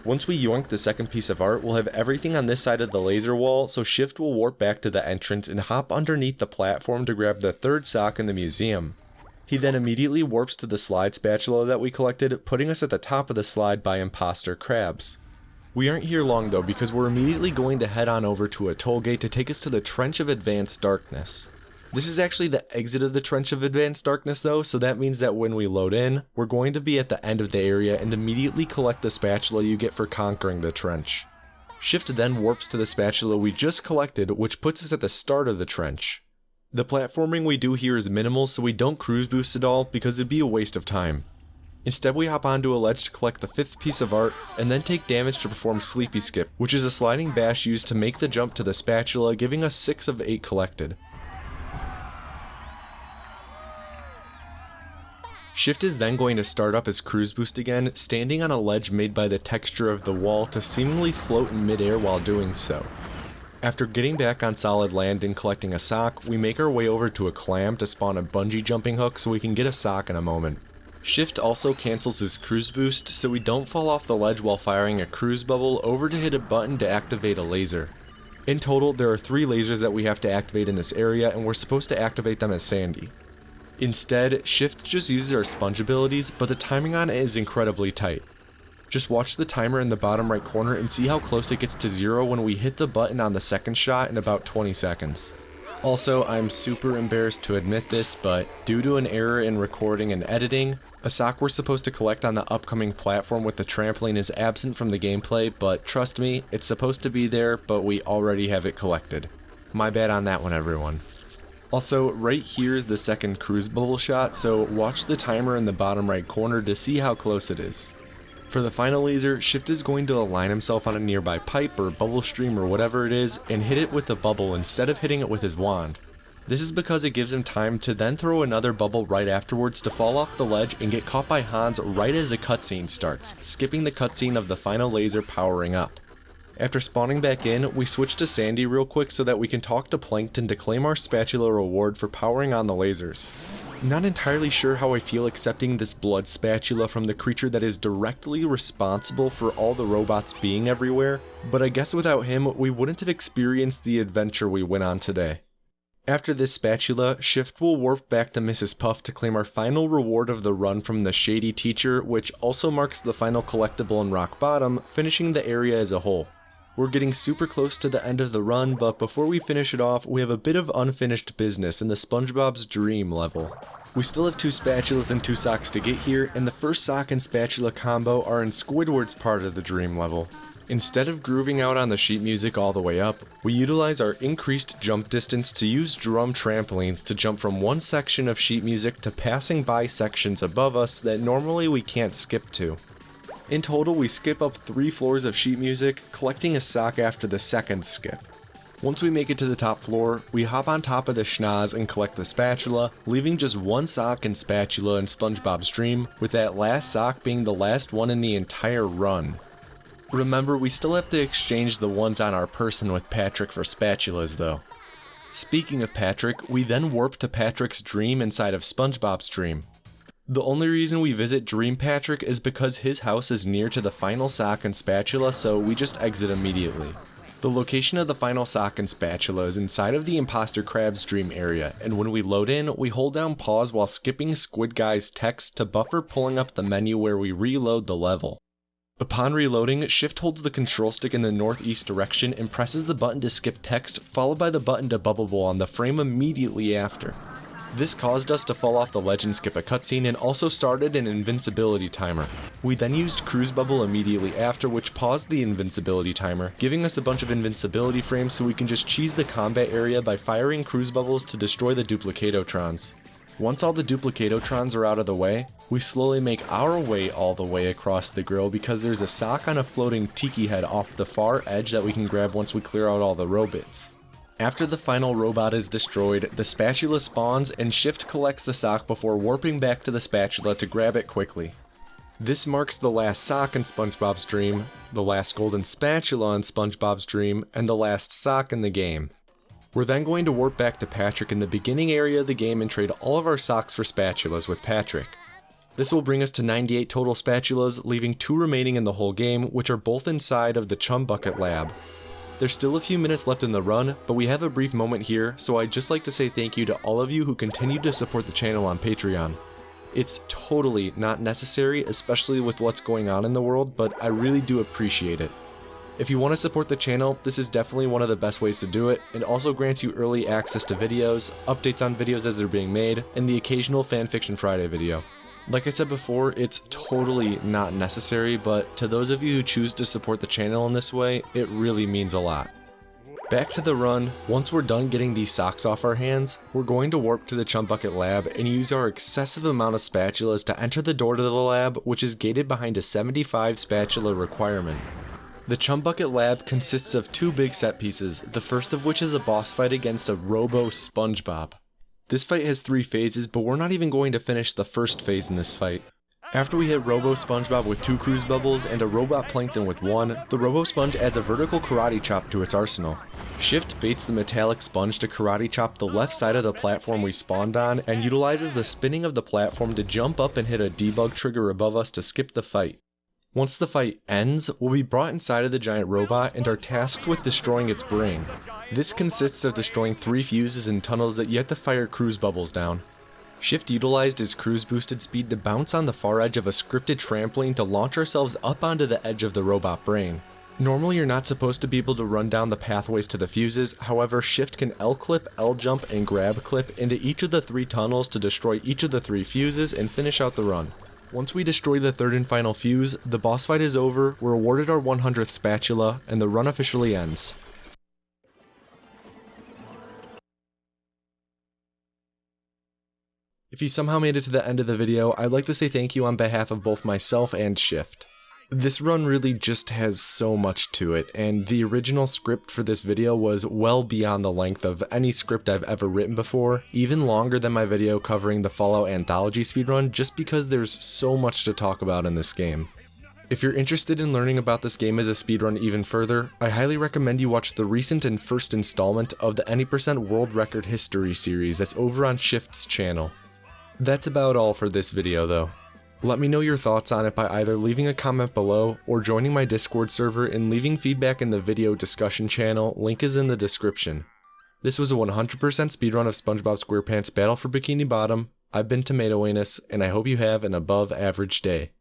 Once we yoink the second piece of art, we'll have everything on this side of the laser wall, so Shift will warp back to the entrance and hop underneath the platform to grab the third sock in the museum. He then immediately warps to the slide spatula that we collected, putting us at the top of the slide by imposter crabs. We aren't here long though because we're immediately going to head on over to a toll gate to take us to the Trench of Advanced Darkness. This is actually the exit of the Trench of Advanced Darkness though, so that means that when we load in, we're going to be at the end of the area and immediately collect the spatula you get for conquering the trench. Shift then warps to the spatula we just collected, which puts us at the start of the trench. The platforming we do here is minimal, so we don't cruise boost at all because it'd be a waste of time. Instead we hop onto a ledge to collect the 5th piece of art, and then take damage to perform Sleepy Skip, which is a sliding bash used to make the jump to the spatula, giving us 6 of 8 collected. Shift is then going to start up his cruise boost again, standing on a ledge made by the texture of the wall to seemingly float in midair while doing so. After getting back on solid land and collecting a sock, we make our way over to a clam to spawn a bungee jumping hook so we can get a sock in a moment. Shift also cancels his cruise boost so we don't fall off the ledge while firing a cruise bubble over to hit a button to activate a laser. In total, there are 3 lasers that we have to activate in this area, and we're supposed to activate them as Sandy. Instead, Shift just uses our sponge abilities, but the timing on it is incredibly tight. Just watch the timer in the bottom right corner and see how close it gets to 0 when we hit the button on the second shot in about 20 seconds. Also, I'm super embarrassed to admit this, but due to an error in recording and editing, a sock we're supposed to collect on the upcoming platform with the trampoline is absent from the gameplay, but trust me, it's supposed to be there, but we already have it collected. My bad on that one, everyone. Also, right here is the second cruise bubble shot, so watch the timer in the bottom right corner to see how close it is. For the final laser, Shift is going to align himself on a nearby pipe or bubble stream or whatever it is and hit it with a bubble instead of hitting it with his wand. This is because it gives him time to then throw another bubble right afterwards to fall off the ledge and get caught by Hans right as a cutscene starts, skipping the cutscene of the final laser powering up. After spawning back in, we switch to Sandy real quick so that we can talk to Plankton to claim our spatula reward for powering on the lasers. Not entirely sure how I feel accepting this blood spatula from the creature that is directly responsible for all the robots being everywhere, but I guess without him, we wouldn't have experienced the adventure we went on today. After this spatula, Shift will warp back to Mrs. Puff to claim our final reward of the run from the Shady Teacher, which also marks the final collectible in Rock Bottom, finishing the area as a whole. We're getting super close to the end of the run, but before we finish it off, we have a bit of unfinished business in the SpongeBob's Dream level. We still have 2 spatulas and 2 socks to get here, and the first sock and spatula combo are in Squidward's part of the Dream level. Instead of grooving out on the sheet music all the way up, we utilize our increased jump distance to use drum trampolines to jump from one section of sheet music to passing by sections above us that normally we can't skip to. In total, we skip up 3 floors of sheet music, collecting a sock after the second skip. Once we make it to the top floor, we hop on top of the schnoz and collect the spatula, leaving just 1 sock and spatula in SpongeBob's Dream, with that last sock being the last one in the entire run. Remember, we still have to exchange the ones on our person with Patrick for spatulas though. Speaking of Patrick, we then warp to Patrick's Dream inside of SpongeBob's Dream. The only reason we visit Dream Patrick is because his house is near to the final sock and spatula, so we just exit immediately. The location of the final sock and spatula is inside of the Imposter Crab's Dream area, and when we load in, we hold down pause while skipping Squid Guy's text to buffer pulling up the menu where we reload the level. Upon reloading, Shift holds the control stick in the northeast direction and presses the button to skip text, followed by the button to bubble bowl on the frame immediately after. This caused us to fall off the ledge and skip a cutscene and also started an invincibility timer. We then used Cruise Bubble immediately after, which paused the invincibility timer, giving us a bunch of invincibility frames so we can just cheese the combat area by firing Cruise Bubbles to destroy the Duplicatotrons. Once all the Duplicatotrons are out of the way, we slowly make our way all the way across the grill because there's a sock on a floating tiki head off the far edge that we can grab once we clear out all the robots. After the final robot is destroyed, the spatula spawns and Shift collects the sock before warping back to the spatula to grab it quickly. This marks the last sock in SpongeBob's Dream, the last golden spatula in SpongeBob's Dream, and the last sock in the game. We're then going to warp back to Patrick in the beginning area of the game and trade all of our socks for spatulas with Patrick. This will bring us to 98 total spatulas, leaving 2 remaining in the whole game, which are both inside of the Chum Bucket Lab. There's still a few minutes left in the run, but we have a brief moment here, so I'd just like to say thank you to all of you who continue to support the channel on Patreon. It's totally not necessary, especially with what's going on in the world, but I really do appreciate it. If you want to support the channel, this is definitely one of the best ways to do it. It also grants you early access to videos, updates on videos as they're being made, and the occasional Fanfiction Friday video. Like I said before, it's totally not necessary, but to those of you who choose to support the channel in this way, it really means a lot. Back to the run, once we're done getting these socks off our hands, we're going to warp to the Chum Bucket Lab and use our excessive amount of spatulas to enter the door to the lab, which is gated behind a 75 spatula requirement. The Chum Bucket Lab consists of 2 big set pieces, the first of which is a boss fight against a Robo SpongeBob. This fight has 3 phases, but we're not even going to finish the first phase in this fight. After we hit Robo SpongeBob with 2 cruise bubbles and a robot plankton with 1, the Robo Sponge adds a vertical karate chop to its arsenal. Shift baits the metallic sponge to karate chop the left side of the platform we spawned on and utilizes the spinning of the platform to jump up and hit a debug trigger above us to skip the fight. Once the fight ends, we'll be brought inside of the giant robot and are tasked with destroying its brain. This consists of destroying 3 fuses and tunnels that you have to fire cruise bubbles down. Shift utilized his cruise boosted speed to bounce on the far edge of a scripted trampoline to launch ourselves up onto the edge of the robot brain. Normally you're not supposed to be able to run down the pathways to the fuses, however Shift can L-clip, L-jump, and grab-clip into each of the 3 tunnels to destroy each of the 3 fuses and finish out the run. Once we destroy the 3rd and final fuse, the boss fight is over, we're awarded our 100th spatula, and the run officially ends. If you somehow made it to the end of the video, I'd like to say thank you on behalf of both myself and Shift. This run really just has so much to it, and the original script for this video was well beyond the length of any script I've ever written before, even longer than my video covering the Fallout Anthology speedrun, just because there's so much to talk about in this game. If you're interested in learning about this game as a speedrun even further, I highly recommend you watch the recent and first installment of the Any% World Record History series that's over on Shift's channel. That's about all for this video though. Let me know your thoughts on it by either leaving a comment below or joining my Discord server and leaving feedback in the video discussion channel, link is in the description. This was a 100% speedrun of SpongeBob SquarePants Battle for Bikini Bottom. I've been Tomato Anus, and I hope you have an above average day.